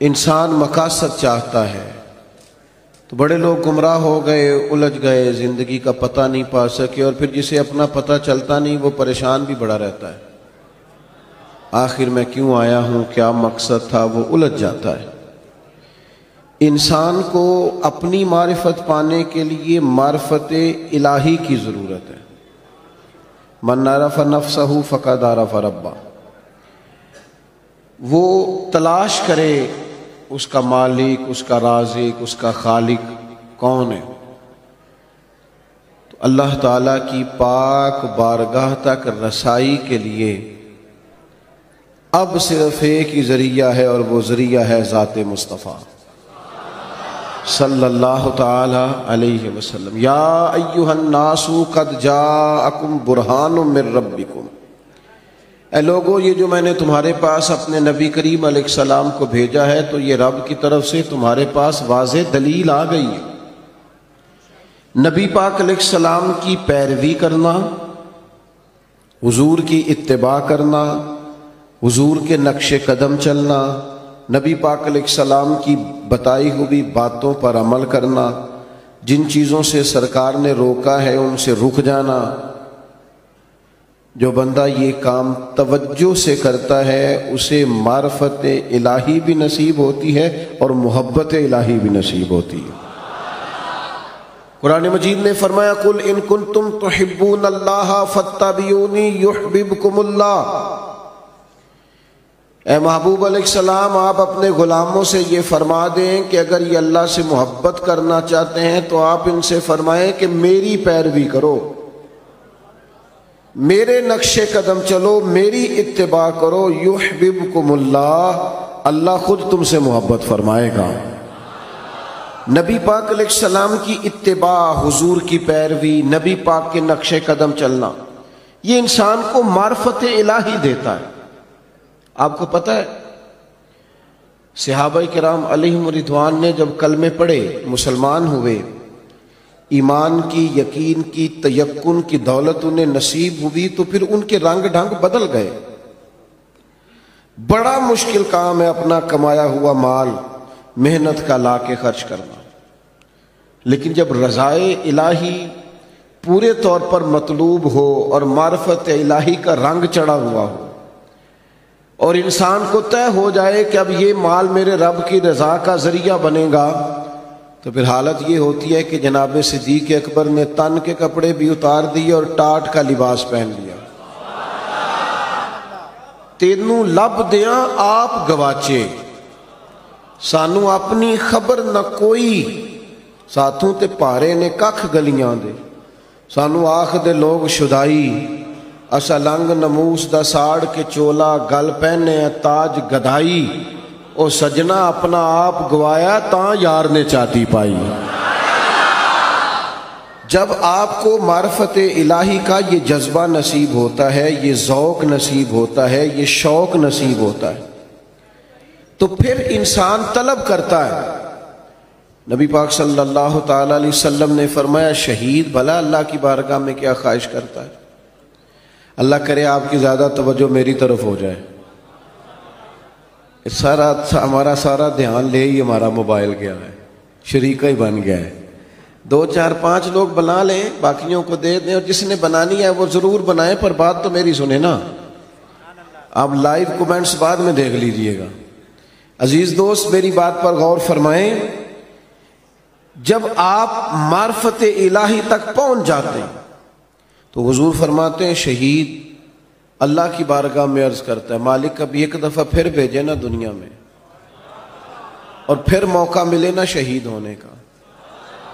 انسان مقاصد چاہتا ہے تو بڑے لوگ گمراہ ہو گئے، الجھ گئے، زندگی کا پتہ نہیں پا سکے، اور پھر جسے اپنا پتہ چلتا نہیں وہ پریشان بھی بڑا رہتا ہے، آخر میں کیوں آیا ہوں، کیا مقصد تھا، وہ الجھ جاتا ہے۔ انسان کو اپنی معرفت پانے کے لیے معرفت الہی کی ضرورت ہے۔ من عرف نفسہ فقد عرف ربہ، وہ تلاش کرے اس کا مالک، اس کا رازق، اس کا خالق کون ہے۔ تو اللہ تعالیٰ کی پاک بارگاہ تک رسائی کے لیے اب صرف ایک ہی ذریعہ ہے، اور وہ ذریعہ ہے ذات مصطفیٰ صلی اللہ تعالی علیہ وسلم۔ یا ایھا الناس قد جاءکم برہان من ربکم، اے لوگو یہ جو میں نے تمہارے پاس اپنے نبی کریم علیہ السلام کو بھیجا ہے تو یہ رب کی طرف سے تمہارے پاس واضح دلیل آ گئی ہے۔ نبی پاک علیہ السلام کی پیروی کرنا، حضور کی اتباع کرنا، حضور کے نقش قدم چلنا، نبی پاک علیہ السلام کی بتائی ہوئی باتوں پر عمل کرنا، جن چیزوں سے سرکار نے روکا ہے ان سے رک جانا۔ جو بندہ یہ کام توجہ سے کرتا ہے اسے معرفت الہی بھی نصیب ہوتی ہے اور محبت الہی بھی نصیب ہوتی ہے۔ قرآن مجید نے فرمایا قل ان کنتم تحبون اللہ فاتبعونی یحببکم اللہ، اے محبوب علیہ السلام آپ اپنے غلاموں سے یہ فرما دیں کہ اگر یہ اللہ سے محبت کرنا چاہتے ہیں تو آپ ان سے فرمائیں کہ میری پیروی کرو، میرے نقش قدم چلو، میری اتباع کرو، یحببکم اللہ، اللہ خود تم سے محبت فرمائے گا۔ نبی پاک علیہ السلام کی اتباع، حضور کی پیروی، نبی پاک کے نقش قدم چلنا، یہ انسان کو معرفت الہی دیتا ہے۔ آپ کو پتہ ہے صحابہ کرام علیہم رضوان نے جب کلمے پڑھے، مسلمان ہوئے، ایمان کی، یقین کی، تیقن کی دولت انہیں نصیب ہوئی تو پھر ان کے رنگ ڈھنگ بدل گئے۔ بڑا مشکل کام ہے اپنا کمایا ہوا مال محنت کا لا کے خرچ کرنا، لیکن جب رضائے الہی پورے طور پر مطلوب ہو اور معرفت الہی کا رنگ چڑھا ہوا ہو اور انسان کو طے ہو جائے کہ اب یہ مال میرے رب کی رضا کا ذریعہ بنے گا، تو پھر حالت یہ ہوتی ہے کہ جناب صدیق اکبر نے تن کے کپڑے بھی اتار دیے اور ٹاٹ کا لباس پہن لیا۔ تینوں لب دیاں آپ گواچے، سانو اپنی خبر نہ کوئی، ساتھوں تے پارے نے ککھ گلیاں دے، سانو آکھ دے لوگ شدائی، اسا لنگ نموس دا ساڑ کے چولا، گل پہنے تاج گدائی، او سجنا اپنا آپ گوایا تاں یار نے چاتی پائی۔ جب آپ کو معرفت الہی کا یہ جذبہ نصیب ہوتا ہے، یہ ذوق نصیب ہوتا ہے، یہ شوق نصیب ہوتا ہے، تو پھر انسان طلب کرتا ہے۔ نبی پاک صلی اللہ تعالی علیہ وسلم نے فرمایا شہید بھلا اللہ کی بارگاہ میں کیا خواہش کرتا ہے؟ اللہ کرے آپ کی زیادہ توجہ میری طرف ہو جائے، ہمارا سارا دھیان لے ہی ہمارا موبائل گیا ہے، شریکہ ہی بن گیا ہے۔ 2 4 5 لوگ بنا لیں، باقیوں کو دے دیں، اور جس نے بنانی ہے وہ ضرور بنائیں، پر بات تو میری سنیں نا۔ آپ لائیو کومنٹس بعد میں دیکھ لیجئے گا۔ عزیز دوست میری بات پر غور فرمائیں، جب آپ معرفت الہی تک پہنچ جاتے ہیں تو حضور فرماتے ہیں شہید اللہ کی بارگاہ میں عرض کرتا ہے مالک کبھی ایک دفعہ پھر بھیجے نا دنیا میں، اور پھر موقع ملے نا شہید ہونے کا۔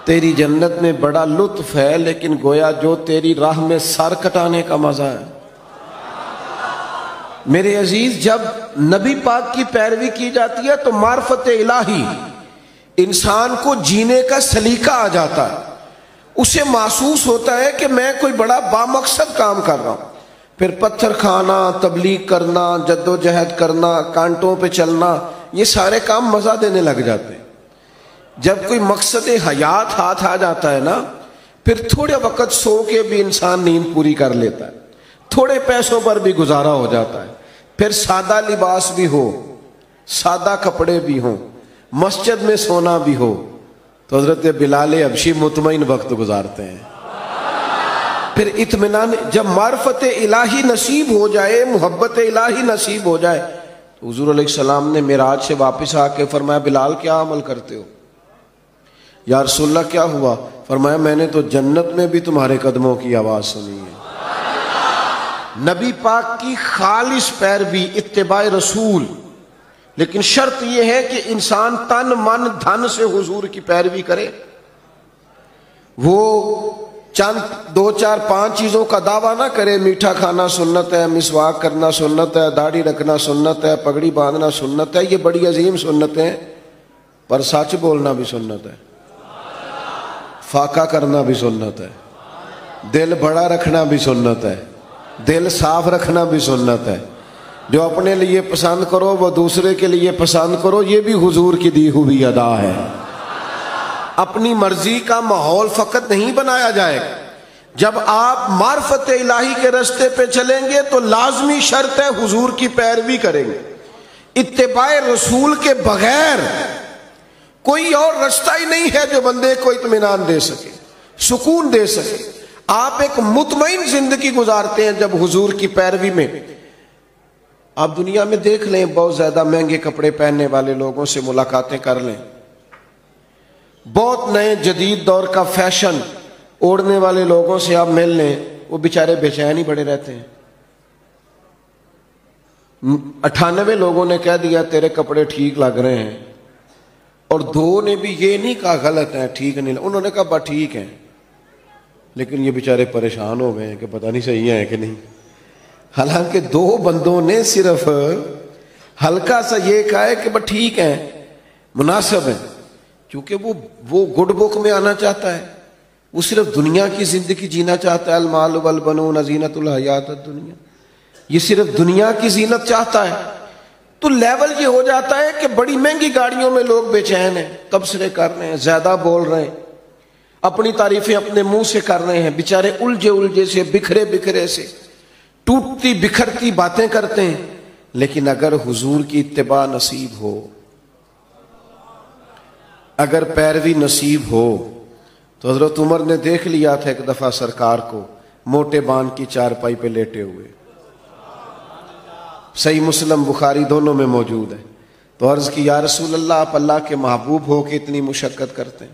تیری جنت میں بڑا لطف ہے، لیکن گویا جو تیری راہ میں سر کٹانے کا مزہ ہے۔ میرے عزیز جب نبی پاک کی پیروی کی جاتی ہے تو معرفت الہی انسان کو جینے کا سلیقہ آ جاتا ہے، اسے محسوس ہوتا ہے کہ میں کوئی بڑا بامقصد کام کر رہا ہوں۔ پھر پتھر کھانا، تبلیغ کرنا، جد و جہد کرنا، کانٹوں پہ چلنا، یہ سارے کام مزہ دینے لگ جاتے ہیں۔ جب کوئی مقصد حیات ہاتھ آ جاتا ہے نا، پھر تھوڑے وقت سو کے بھی انسان نیند پوری کر لیتا ہے، تھوڑے پیسوں پر بھی گزارا ہو جاتا ہے، پھر سادہ لباس بھی ہو، سادہ کپڑے بھی ہوں، مسجد میں سونا بھی ہو، تو حضرت بلال حبشی مطمئن وقت گزارتے ہیں۔ پھر اطمینان، جب معرفت الہی نصیب ہو جائے، محبت الہی نصیب ہو جائے، تو حضور علیہ السلام نے معراج سے واپس آ کے فرمایا بلال کیا عمل کرتے ہو؟ یا رسول اللہ کیا ہوا؟ فرمایا میں نے تو جنت میں بھی تمہارے قدموں کی آواز سنی ہے۔ نبی پاک کی خالص پیروی، اتباع رسول، لیکن شرط یہ ہے کہ انسان تن من دھن سے حضور کی پیروی کرے۔ وہ چند 2 4 5 چیزوں کا دعویٰ نہ کرے، میٹھا کھانا سنت ہے، مسواک کرنا سنت ہے، داڑھی رکھنا سنت ہے، پگڑی باندھنا سنت ہے، یہ بڑی عظیم سنت ہے، پر سچ بولنا بھی سنت ہے، فاقہ کرنا بھی سنت ہے، دل بڑا رکھنا بھی سنت ہے، دل صاف رکھنا بھی سنت ہے۔ جو اپنے لیے پسند کرو وہ دوسرے کے لیے پسند کرو، یہ بھی حضور کی دی ہوئی ادا ہے۔ اپنی مرضی کا ماحول فقط نہیں بنایا جائے گا۔ جب آپ معرفت الہی کے رستے پہ چلیں گے تو لازمی شرط ہے حضور کی پیروی کریں گے۔ اتباع رسول کے بغیر کوئی اور رستہ ہی نہیں ہے جو بندے کو اطمینان دے سکے، سکون دے سکے۔ آپ ایک مطمئن زندگی گزارتے ہیں جب حضور کی پیروی میں۔ آپ دنیا میں دیکھ لیں، بہت زیادہ مہنگے کپڑے پہننے والے لوگوں سے ملاقاتیں کر لیں، بہت نئے جدید دور کا فیشن اوڑھنے والے لوگوں سے آپ مل لیں، وہ بیچارے بے چین ہی بڑے رہتے ہیں۔ 98 لوگوں نے کہہ دیا تیرے کپڑے ٹھیک لگ رہے ہیں، اور 2 نے بھی یہ نہیں کہا غلط ہے، ٹھیک نہیں، انہوں نے کہا بس ٹھیک ہے، لیکن یہ بیچارے پریشان ہو گئے ہیں کہ پتہ نہیں صحیح ہے کہ نہیں۔ حالانکہ 2 بندوں نے صرف ہلکا سا یہ کہا ہے کہ بس ٹھیک ہے، مناسب ہے، کیونکہ وہ گڈ بک میں آنا چاہتا ہے، وہ صرف دنیا کی زندگی جینا چاہتا ہے۔ المال والبنون زینت الحیات الدنیا، یہ صرف دنیا کی زینت چاہتا ہے۔ تو لیول یہ ہو جاتا ہے کہ بڑی مہنگی گاڑیوں میں لوگ بے چین ہیں، تبصرے کر رہے ہیں، زیادہ بول رہے ہیں، اپنی تعریفیں اپنے منہ سے کر رہے ہیں، بیچارے الجھے سے، بکھرے سے ٹوٹتی بکھرتی باتیں کرتے ہیں۔ لیکن اگر حضور کی اتباع نصیب ہو، اگر پیروی نصیب ہو، تو حضرت عمر نے دیکھ لیا تھا ایک دفعہ سرکار کو موٹے بان کی چارپائی پہ لیٹے ہوئے، صحیح مسلم بخاری دونوں میں موجود ہے۔ تو عرض کی یا رسول اللہ، آپ اللہ کے محبوب ہو کے اتنی مشقت کرتے ہیں؟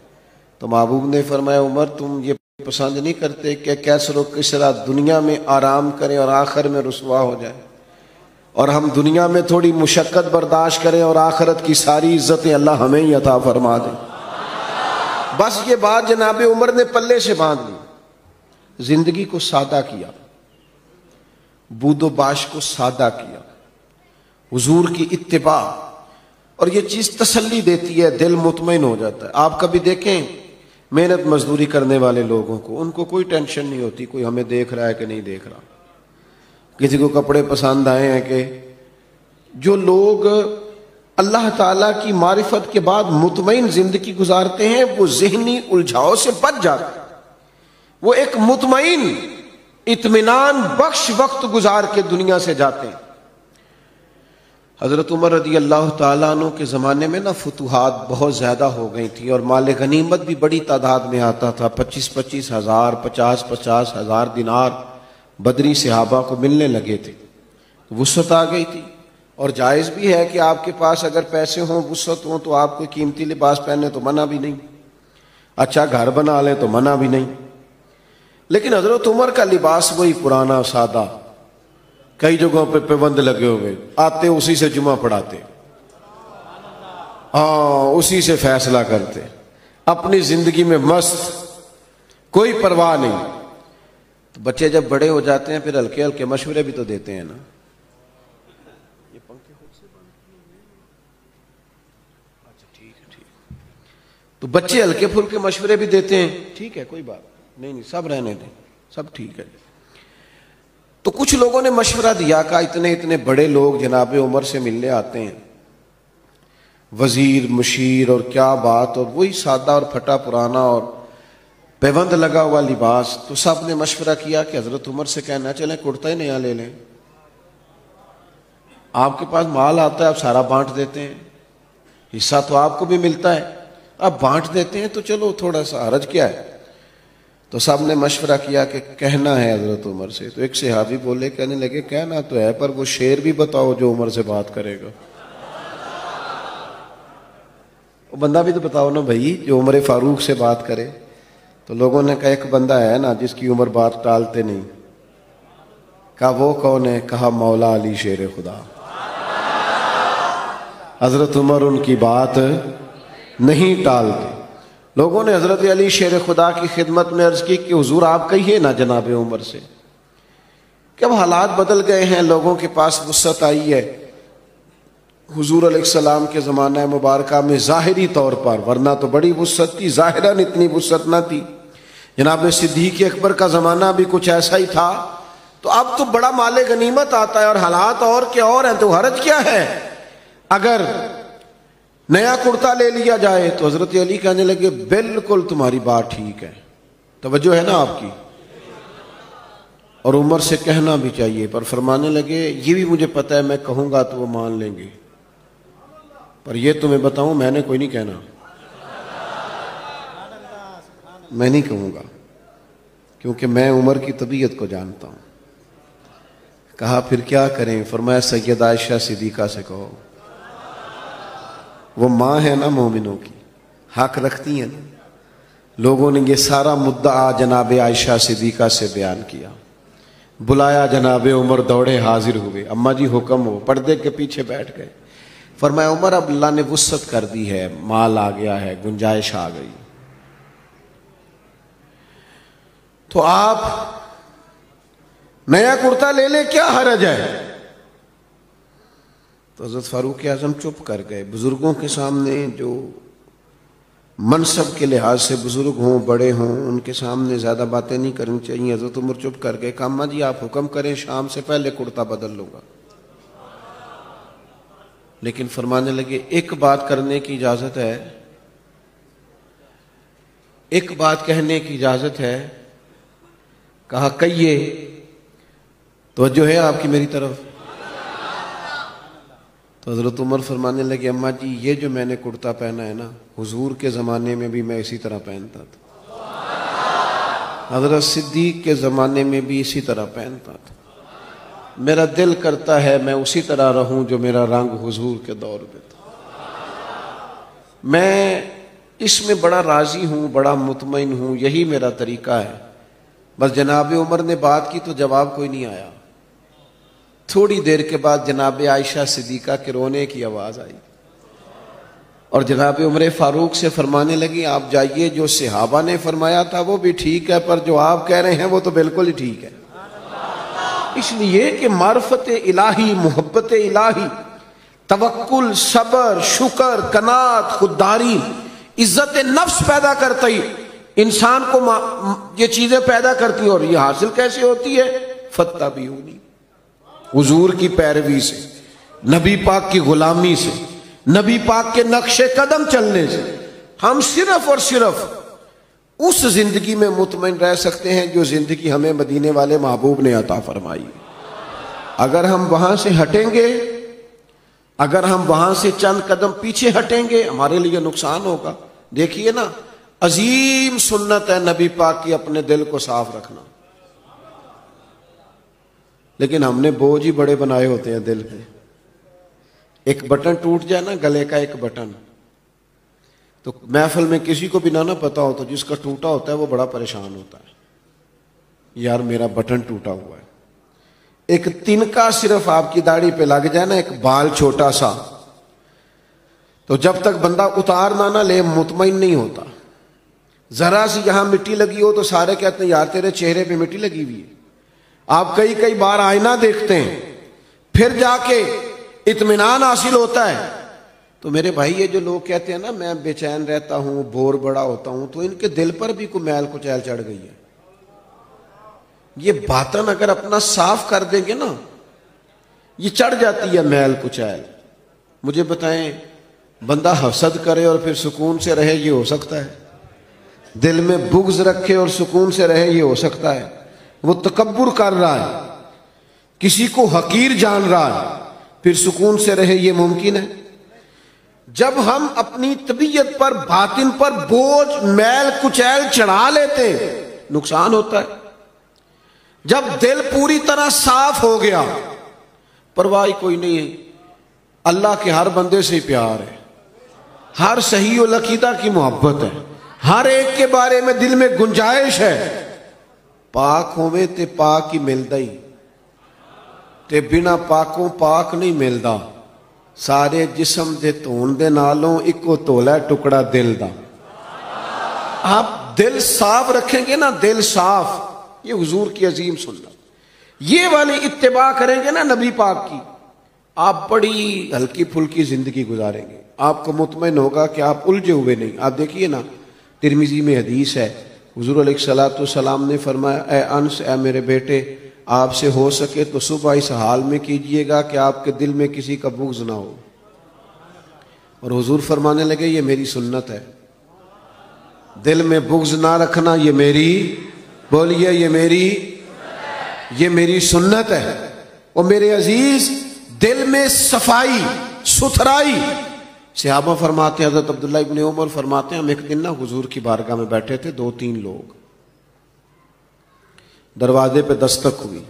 تو محبوب نے فرمایا عمر تم یہ پسند نہیں کرتے کہ کیسر و کسرا دنیا میں آرام کریں اور آخر میں رسوا ہو جائے، اور ہم دنیا میں تھوڑی مشقت برداشت کریں اور آخرت کی ساری عزتیں اللہ ہمیں ہی عطا فرما دیں۔ بس یہ بات جناب عمر نے پلے سے باندھ لی، زندگی کو سادہ کیا، بود و باش کو سادہ کیا، حضور کی اتباع، اور یہ چیز تسلی دیتی ہے، دل مطمئن ہو جاتا ہے۔ آپ کبھی دیکھیں محنت مزدوری کرنے والے لوگوں کو، ان کو کوئی ٹینشن نہیں ہوتی کوئی ہمیں دیکھ رہا ہے کہ نہیں دیکھ رہا، کسی کو کپڑے پسند آئے ہیں کہ۔ جو لوگ اللہ تعالیٰ کی معرفت کے بعد مطمئن زندگی گزارتے ہیں وہ ذہنی الجھاؤ سے بچ جاتے ہیں، وہ ایک مطمئن اطمینان بخش وقت گزار کے دنیا سے جاتے ہیں۔ حضرت عمر رضی اللہ تعالیٰ عنہ کے زمانے میں فتوحات بہت زیادہ ہو گئی تھی، اور مال غنیمت بھی بڑی تعداد میں آتا تھا، 25 ہزار 50 ہزار دینار بدری صحابہ کو ملنے لگے تھے، وسعت آ گئی تھی۔ اور جائز بھی ہے کہ آپ کے پاس اگر پیسے ہوں، وسعت ہوں، تو آپ کو قیمتی لباس پہننے تو منع بھی نہیں، اچھا گھر بنا لیں تو منع بھی نہیں۔ لیکن حضرت عمر کا لباس وہی پرانا سادہ، کئی جگہوں پہ پابند لگے ہوئے، آتے اسی سے جمعہ پڑھاتے، اسی سے فیصلہ کرتے، اپنی زندگی میں مست، کوئی پرواہ نہیں۔ تو بچے جب بڑے ہو جاتے ہیں پھر ہلکے ہلکے مشورے بھی تو دیتے ہیں نا۔ یہ پنکھے خود سے بند کیے ہوئے ہیں؟ اچھا ٹھیک ہے۔ تو بچے ہلکے پھلکے مشورے بھی دیتے ہیں، ٹھیک ہے کوئی بات نہیں، سب رہنے دیں، سب ٹھیک ہے۔ تو کچھ لوگوں نے مشورہ دیا کہ اتنے بڑے لوگ جناب عمر سے ملنے آتے ہیں، وزیر مشیر اور کیا بات، اور وہی سادہ اور پھٹا پرانا اور پیوند لگا ہوا لباس۔ تو سب نے مشورہ کیا کہ حضرت عمر سے کہنا چلیں کرتا ہی نیا لے لیں، آپ کے پاس مال آتا ہے آپ سارا بانٹ دیتے ہیں، حصہ تو آپ کو بھی ملتا ہے، آپ بانٹ دیتے ہیں، تو چلو تھوڑا سا حرج کیا ہے؟ تو سب نے مشورہ کیا کہ کہنا ہے حضرت عمر سے. تو ایک صحابی بولے، کہنے لگے کہنا تو ہے پر وہ شعر بھی بتاؤ جو عمر سے بات کرے گا. وہ بندہ بھی تو بتاؤ نا بھائی جو عمر فاروق سے بات کرے. تو لوگوں نے کہا ایک بندہ ہے نا جس کی عمر بات ٹالتے نہیں. کہا وہ کون ہے؟ کہا مولا علی شیر خدا. حضرت عمر ان کی بات نہیں ٹالتے. لوگوں نے حضرت علی شیر خدا کی خدمت میں عرض کی کہ حضور آپ کہیے نا جناب عمر سے کہ اب حالات بدل گئے ہیں، لوگوں کے پاس وسعت آئی ہے. حضور علیہ السلام کے زمانہ مبارکہ میں ظاہری طور پر، ورنہ تو بڑی وسعت تھی، ظاہراً اتنی وسعت نہ تھی. جناب صدیق اکبر کا زمانہ بھی کچھ ایسا ہی تھا. تو اب تو بڑا مال غنیمت آتا ہے اور حالات اور کے اور ہیں، تو حرج کیا ہے اگر نیا کرتا لے لیا جائے؟ تو حضرت علی کہنے لگے بالکل تمہاری بات ٹھیک ہے. توجہ ہے نا آپ کی؟ اور عمر سے کہنا بھی چاہیے. پر فرمانے لگے یہ بھی مجھے پتہ ہے میں کہوں گا تو وہ مان لیں گے، پر یہ تمہیں بتاؤں میں نے کوئی نہیں کہنا، میں نہیں کہوں گا کیونکہ میں عمر کی طبیعت کو جانتا ہوں. کہا پھر کیا کریں؟ فرمایا سیدہ عائشہ صدیقہ سے کہو، وہ ماں ہے نا مومنوں کی، حق رکھتی ہیں نا. لوگوں نے یہ سارا مدعا جناب عائشہ صدیقہ سے بیان کیا. بلایا جناب عمر، دوڑے حاضر ہوئے. اماں جی حکم ہو. پردے کے پیچھے بیٹھ گئے. فرمایا عمر اب اللہ نے وسعت کر دی ہے، مال آ گیا ہے، گنجائش آ گئی، تو آپ نیا کرتا لے لیں، کیا حرج ہے؟ تو حضرت فاروق اعظم چپ کر گئے. بزرگوں کے سامنے جو منصب کے لحاظ سے بزرگ ہوں، بڑے ہوں، ان کے سامنے زیادہ باتیں نہیں کرنی چاہیے. حضرت عمر چپ کر گئے. کہا اماں جی آپ حکم کریں، شام سے پہلے کرتا بدل لوں گا. لیکن فرمانے لگے ایک بات کرنے کی اجازت ہے، ایک بات کہنے کی اجازت ہے. کہا کہیے. توجہ ہے آپ کی میری طرف؟ تو حضرت عمر فرمانے لگے اماں جی یہ جو میں نے کرتا پہنا ہے نا، حضور کے زمانے میں بھی میں اسی طرح پہنتا تھا، حضرت صدیق کے زمانے میں بھی اسی طرح پہنتا تھا. میرا دل کرتا ہے میں اسی طرح رہوں جو میرا رنگ حضور کے دور میں تھا. میں اس میں بڑا راضی ہوں، بڑا مطمئن ہوں، یہی میرا طریقہ ہے. بس جناب عمر نے بات کی تو جواب کوئی نہیں آیا. تھوڑی دیر کے بعد جناب عائشہ صدیقہ کے رونے کی آواز آئی اور جناب عمر فاروق سے فرمانے لگی آپ جائیے، جو صحابہ نے فرمایا تھا وہ بھی ٹھیک ہے، پر جو آپ کہہ رہے ہیں وہ تو بالکل ہی ٹھیک ہے. اس لیے کہ معرفت الہی، محبت الہی، توکل، صبر، شکر، قناعت، خودداری، عزت نفس پیدا کرتی انسان کو یہ چیزیں پیدا کرتی. اور یہ حاصل کیسے ہوتی ہے؟ فاتبعونی، حضور کی پیروی سے، نبی پاک کی غلامی سے، نبی پاک کے نقش قدم چلنے سے. ہم صرف اور صرف اس زندگی میں مطمئن رہ سکتے ہیں جو زندگی ہمیں مدینے والے محبوب نے عطا فرمائی. اگر ہم وہاں سے ہٹیں گے، اگر ہم وہاں سے چند قدم پیچھے ہٹیں گے، ہمارے لیے نقصان ہوگا. دیکھیے نا، عظیم سنت ہے نبی پاک کی اپنے دل کو صاف رکھنا، لیکن ہم نے بوجھ ہی بڑے بنائے ہوتے ہیں دل پہ. ایک بٹن ٹوٹ جائے نا، گلے کا ایک بٹن، تو محفل میں کسی کو بھی نہ پتا ہو تو جس کا ٹوٹا ہوتا ہے وہ بڑا پریشان ہوتا ہے، یار میرا بٹن ٹوٹا ہوا ہے. ایک تنکا صرف آپ کی داڑھی پہ لگ جائے نا، ایک بال چھوٹا سا، تو جب تک بندہ اتار نہ لے مطمئن نہیں ہوتا. ذرا سی یہاں مٹی لگی ہو تو سارے کہتے ہیں یار تیرے چہرے پہ مٹی لگی ہوئی ہے. آپ کئی بار آئینہ دیکھتے ہیں پھر جا کے اطمینان حاصل ہوتا ہے. تو میرے بھائی یہ جو لوگ کہتے ہیں نا میں بے چین رہتا ہوں، بور بڑا ہوتا ہوں، تو ان کے دل پر بھی کوئی میل کچیل چڑھ گئی ہے. یہ باطن اگر اپنا صاف کر دیں گے نا، یہ چڑھ جاتی ہے میل کچیل. مجھے بتائیں، بندہ حسد کرے اور پھر سکون سے رہے یہ ہو سکتا ہے؟ دل میں بغض رکھے اور سکون سے رہے یہ ہو سکتا ہے؟ وہ تکبر کر رہا ہے، کسی کو حقیر جان رہا ہے، پھر سکون سے رہے، یہ ممکن ہے؟ جب ہم اپنی طبیعت پر، باطن پر بوجھ، میل کچیل چڑھا لیتے نقصان ہوتا ہے۔ جب دل پوری طرح صاف ہو گیا، پرواہ کوئی نہیں ہے، اللہ کے ہر بندے سے پیار ہے، ہر صحیح العقیدہ کی محبت ہے، ہر ایک کے بارے میں دل میں گنجائش ہے۔ پاک ہوئے تے پاک ہی ملدا ہی، تے بنا پاکوں پاک نہیں ملدا۔ سارے جسم دے دھون دے نالوں اکو تولا ٹکڑا دل دا۔ آپ دل صاف رکھیں گے نا، دل صاف، یہ حضور کی عظیم سنت، یہ والی اتباع کریں گے نا نبی پاک کی، آپ بڑی ہلکی پھلکی زندگی گزاریں گے۔ آپ کو مطمئن ہوگا کہ آپ الجھے ہوئے نہیں۔ آپ دیکھیے نا، ترمذی میں حدیث ہے، حضور علیہ الصلوۃ والسلام نے فرمایا، اے انس، اے میرے بیٹے، آپ سے ہو سکے تو صبح اس حال میں کیجئے گا کہ آپ کے دل میں کسی کا بغض نہ ہو۔ اور حضور فرمانے لگے، یہ میری سنت ہے، دل میں بغض نہ رکھنا، یہ میری، بولیے، یہ میری سنت ہے۔ اور میرے عزیز، دل میں صفائی، ستھرائی۔ صحابہ فرماتے ہیں، حضرت عبداللہ ابن عمر فرماتے ہیں، ہم ایک دن نا حضور کی بارگاہ میں بیٹھے تھے، 2-3 لوگ، دروازے پہ دستک ہوئی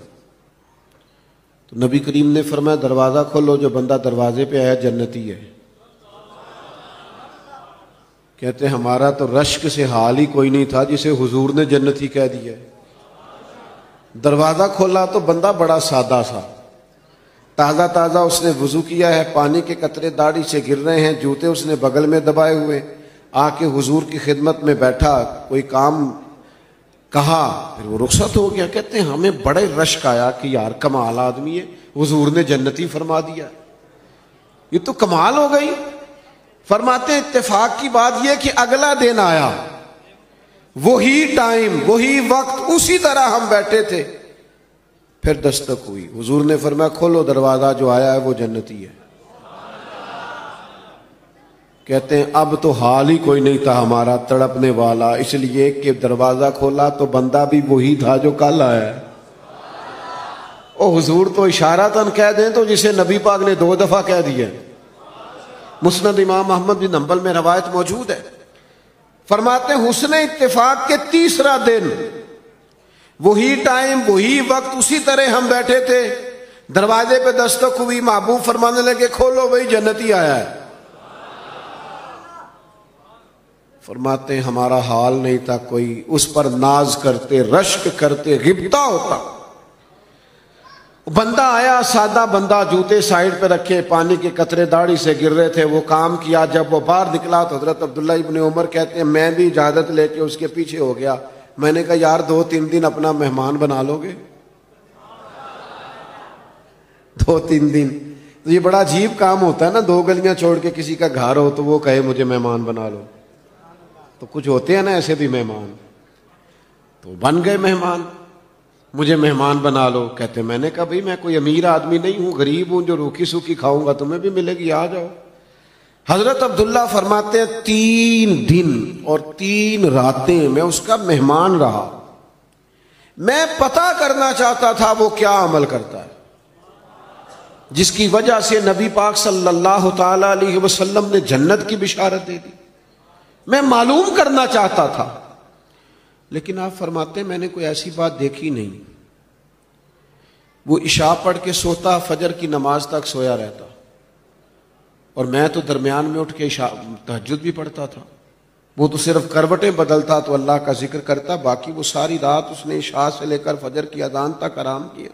تو نبی کریم نے فرمایا، دروازہ کھولو، جو بندہ دروازے پہ آیا جنتی ہے۔ کہتے ہیں ہمارا تو رشک سے حال ہی کوئی نہیں تھا جسے حضور نے جنتی کہہ دیا۔ دروازہ کھولا تو بندہ بڑا سادہ سا، تازہ تازہ اس نے وضو کیا ہے، پانی کے قطرے داڑھی سے گر رہے ہیں، جوتے اس نے بغل میں دبائے ہوئے، آ کے حضور کی خدمت میں بیٹھا، کوئی کام کہا، پھر وہ رخصت ہو گیا۔ کہتے ہیں ہمیں بڑے رشک آیا کہ یار کمال آدمی ہے، حضور نے جنتی فرما دیا، یہ تو کمال ہو گئی۔ فرماتے اتفاق کی بات یہ کہ اگلا دن آیا، وہی ٹائم، وہی وقت، اسی طرح ہم بیٹھے تھے، پھر دستک ہوئی، حضور نے فرمایا کھولو دروازہ، جو آیا ہے وہ جنتی ہے۔ کہتے ہیں اب تو حال ہی کوئی نہیں تھا ہمارا تڑپنے والا، اس لیے کہ دروازہ کھولا تو بندہ بھی وہی تھا جو کل آیا ہے۔ او حضور تو اشارتاً کہہ دیں تو جسے نبی پاک نے 2 دفعہ کہہ دیا۔ مسند امام احمد بن حنبل میں روایت موجود ہے، فرماتے ہیں حسن اتفاق کے 3را دن، وہی ٹائم، وہی وقت، اسی طرح ہم بیٹھے تھے، دروازے پہ دستک ہوئی، محبوب فرمانے لگے کھولو، وہی جنتی آیا ہے۔ فرماتے ہیں ہمارا حال نہیں تھا کوئی، اس پر ناز کرتے، رشک کرتے، غبطہ ہوتا۔ بندہ آیا، سادہ بندہ، جوتے سائیڈ پہ رکھے، پانی کے قطرے داڑھی سے گر رہے تھے، وہ کام کیا، جب وہ باہر نکلا تو حضرت عبداللہ ابن عمر کہتے ہیں میں بھی اجازت لے کے اس کے پیچھے ہو گیا، میں نے کہا یار 2-3 دن اپنا مہمان بنا لو گے؟ 2-3 دن، یہ بڑا عجیب کام ہوتا ہے نا، 2 گلیاں چھوڑ کے کسی کا گھر ہو تو وہ کہے مجھے مہمان بنا لو، تو کچھ ہوتے ہیں نا ایسے بھی مہمان، تو بن گئے مہمان، مجھے مہمان بنا لو۔ کہتے میں نے کہا بھئی میں کوئی امیر آدمی نہیں ہوں، غریب ہوں، جو روکی سوکی کھاؤں گا تمہیں بھی ملے گی، آ جاؤ۔ حضرت عبداللہ فرماتے ہیں 3 دن اور 3 راتیں میں اس کا مہمان رہا، میں پتہ کرنا چاہتا تھا وہ کیا عمل کرتا ہے، جس کی وجہ سے نبی پاک صلی اللہ تعالی علیہ وسلم نے جنت کی بشارت دے دی، میں معلوم کرنا چاہتا تھا۔ لیکن آپ فرماتے ہیں میں نے کوئی ایسی بات دیکھی نہیں، وہ عشاء پڑھ کے سوتا، فجر کی نماز تک سویا رہتا، اور میں تو درمیان میں اٹھ کے تہجد بھی پڑھتا تھا، وہ تو صرف کروٹیں بدلتا تو اللہ کا ذکر کرتا، باقی وہ ساری رات اس نے عشاء سے لے کر فجر کی اذان تک آرام کیا۔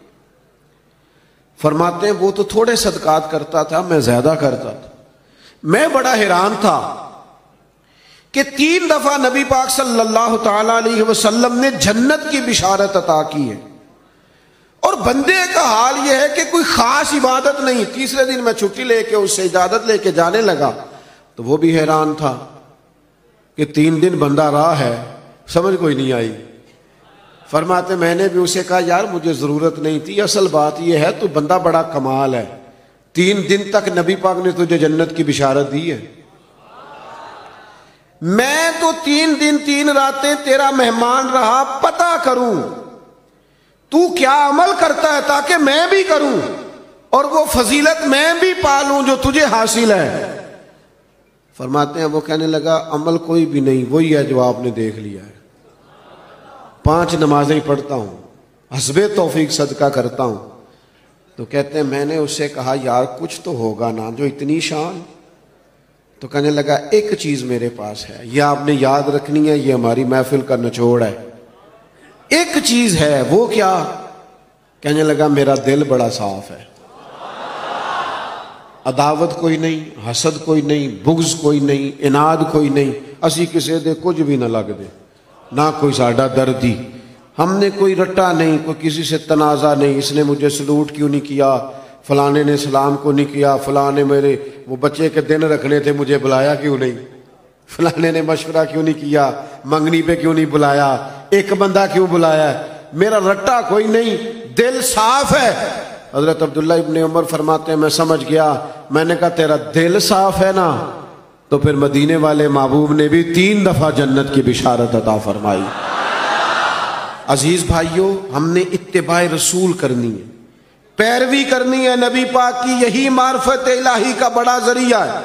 فرماتے ہیں وہ تو تھوڑے صدقات کرتا تھا، میں زیادہ کرتا تھا۔ میں بڑا حیران تھا کہ 3 دفعہ نبی پاک صلی اللہ تعالی علیہ وسلم نے جنت کی بشارت عطا کی ہے، اور بندے کا حال یہ ہے کہ کوئی خاص عبادت نہیں۔ 3رے دن میں چھٹی لے کے اس سے اجازت لے کے جانے لگا تو وہ بھی حیران تھا کہ 3 دن بندہ رہا ہے، سمجھ کوئی نہیں آئی۔ فرماتے میں نے بھی اسے کہا یار مجھے ضرورت نہیں تھی، اصل بات یہ ہے تو بندہ بڑا کمال ہے، 3 دن تک نبی پاک نے تجھے جنت کی بشارت دی ہے، میں تو 3 دن 3 راتیں تیرا مہمان رہا، پتہ کروں تو کیا عمل کرتا ہے تاکہ میں بھی کروں۔ اور وہ فضیلت میں بھی پالوں جو تجھے حاصل ہے. فرماتے ہیں وہ کہنے لگا عمل کوئی بھی نہیں، وہی ہے جو آپ نے دیکھ لیا ہے. 5 نمازیں پڑھتا ہوں، حسب توفیق صدقہ کرتا ہوں. تو کہتے ہیں میں نے اس سے کہا یار کچھ تو ہوگا نا جو اتنی شان. تو کہنے لگا ایک چیز میرے پاس ہے، یہ آپ نے یاد رکھنی ہے، یہ ہماری محفل کا نچوڑ ہے. ایک چیز ہے، وہ کیا؟ کہنے لگا میرا دل بڑا صاف ہے، عداوت کوئی نہیں، حسد کوئی نہیں، بغض کوئی نہیں، اناد کوئی نہیں. اسی کسی دے کچھ بھی نہ لگ دے، نہ کوئی ساڈا دردی. ہم نے کوئی رٹا نہیں، کوئی کسی سے تنازع نہیں. اس نے مجھے سلوٹ کیوں نہیں کیا، فلانے نے سلام کو نہیں کیا، فلانے میرے وہ بچے کے دن رکھنے تھے مجھے بلایا کیوں نہیں، فلانے نے مشورہ کیوں نہیں کیا، منگنی پہ کیوں نہیں بلایا، ایک بندہ کیوں بلایا. میرا رٹا کوئی نہیں، دل صاف ہے. حضرت عبداللہ ابن عمر فرماتے ہیں میں سمجھ گیا. میں نے کہا تیرا دل صاف ہے نا، تو پھر مدینے والے محبوب نے بھی 3 دفعہ جنت کی بشارت عطا فرمائی. عزیز بھائیوں، ہم نے اتباع رسول کرنی ہے، پیروی کرنی ہے نبی پاک کی. یہی معرفت الہی کا بڑا ذریعہ ہے.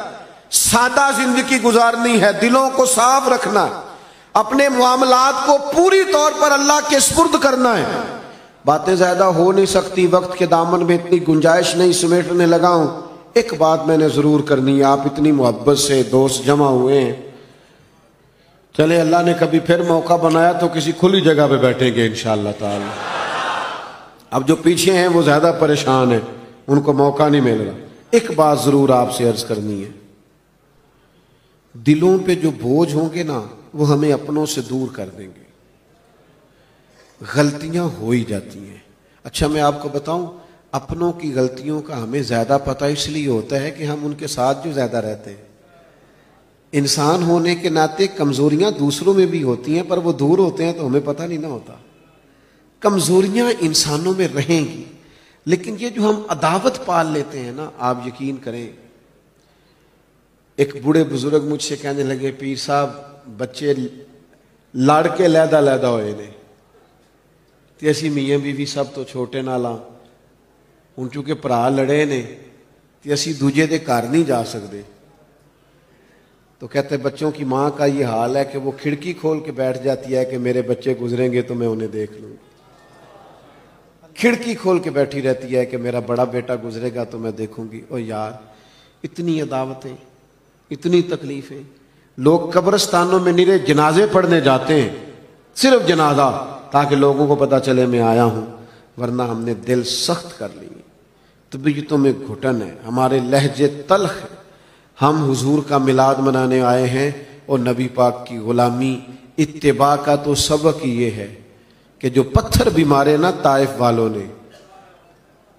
سادہ زندگی گزارنی ہے، دلوں کو صاف رکھنا ہے، اپنے معاملات کو پوری طور پر اللہ کے سپرد کرنا ہے. باتیں زیادہ ہو نہیں سکتی، وقت کے دامن میں اتنی گنجائش نہیں سمیٹنے لگا ہوں. ایک بات میں نے ضرور کرنی ہے، آپ اتنی محبت سے دوست جمع ہوئے ہیں، چلے اللہ نے کبھی پھر موقع بنایا تو کسی کھلی جگہ پہ بیٹھیں گے انشاءاللہ تعالی. اب جو پیچھے ہیں وہ زیادہ پریشان ہیں، ان کو موقع نہیں مل رہا. ایک بات ضرور آپ سے عرض کرنی ہے، دلوں پہ جو بوجھ ہوں گے نا وہ ہمیں اپنوں سے دور کر دیں گے. غلطیاں ہو ہی جاتی ہیں. اچھا میں آپ کو بتاؤں، اپنوں کی غلطیوں کا ہمیں زیادہ پتہ اس لیے ہوتا ہے کہ ہم ان کے ساتھ جو زیادہ رہتے ہیں. انسان ہونے کے ناطے کمزوریاں دوسروں میں بھی ہوتی ہیں، پر وہ دور ہوتے ہیں تو ہمیں پتہ نہیں نہ ہوتا. کمزوریاں انسانوں میں رہیں گی، لیکن یہ جو ہم عداوت پال لیتے ہیں نا، آپ یقین کریں. ایک بوڑھے بزرگ مجھ سے کہنے لگے پیر صاحب بچے لڑ کے لیدا لیدا ہوئے نے تے اسی میاں بیوی سب تو چھوٹے نالا ہن چونکہ بھرا لڑے نے تے اسی دوجے دے گھر نہیں جا سکتے. تو کہتے بچوں کی ماں کا یہ حال ہے کہ وہ کھڑکی کھول کے بیٹھ جاتی ہے کہ میرے بچے گزریں گے تو میں انہیں دیکھ لوں. کھڑکی کھول کے بیٹھی رہتی ہے کہ میرا بڑا بیٹا گزرے گا تو میں دیکھوں گی. او یار اتنی عداوتیں، اتنی تکلیفیں. لوگ قبرستانوں میں نرے جنازے پڑھنے جاتے ہیں، صرف جنازہ، تاکہ لوگوں کو پتہ چلے میں آیا ہوں. ورنہ ہم نے دل سخت کر لی، طبیعتوں میں گھٹن ہے، ہمارے لہجے تلخ ہے. ہم حضور کا میلاد منانے آئے ہیں اور نبی پاک کی غلامی. اتباع کا تو سبق یہ ہے کہ جو پتھر بھی مارے نا طائف والوں نے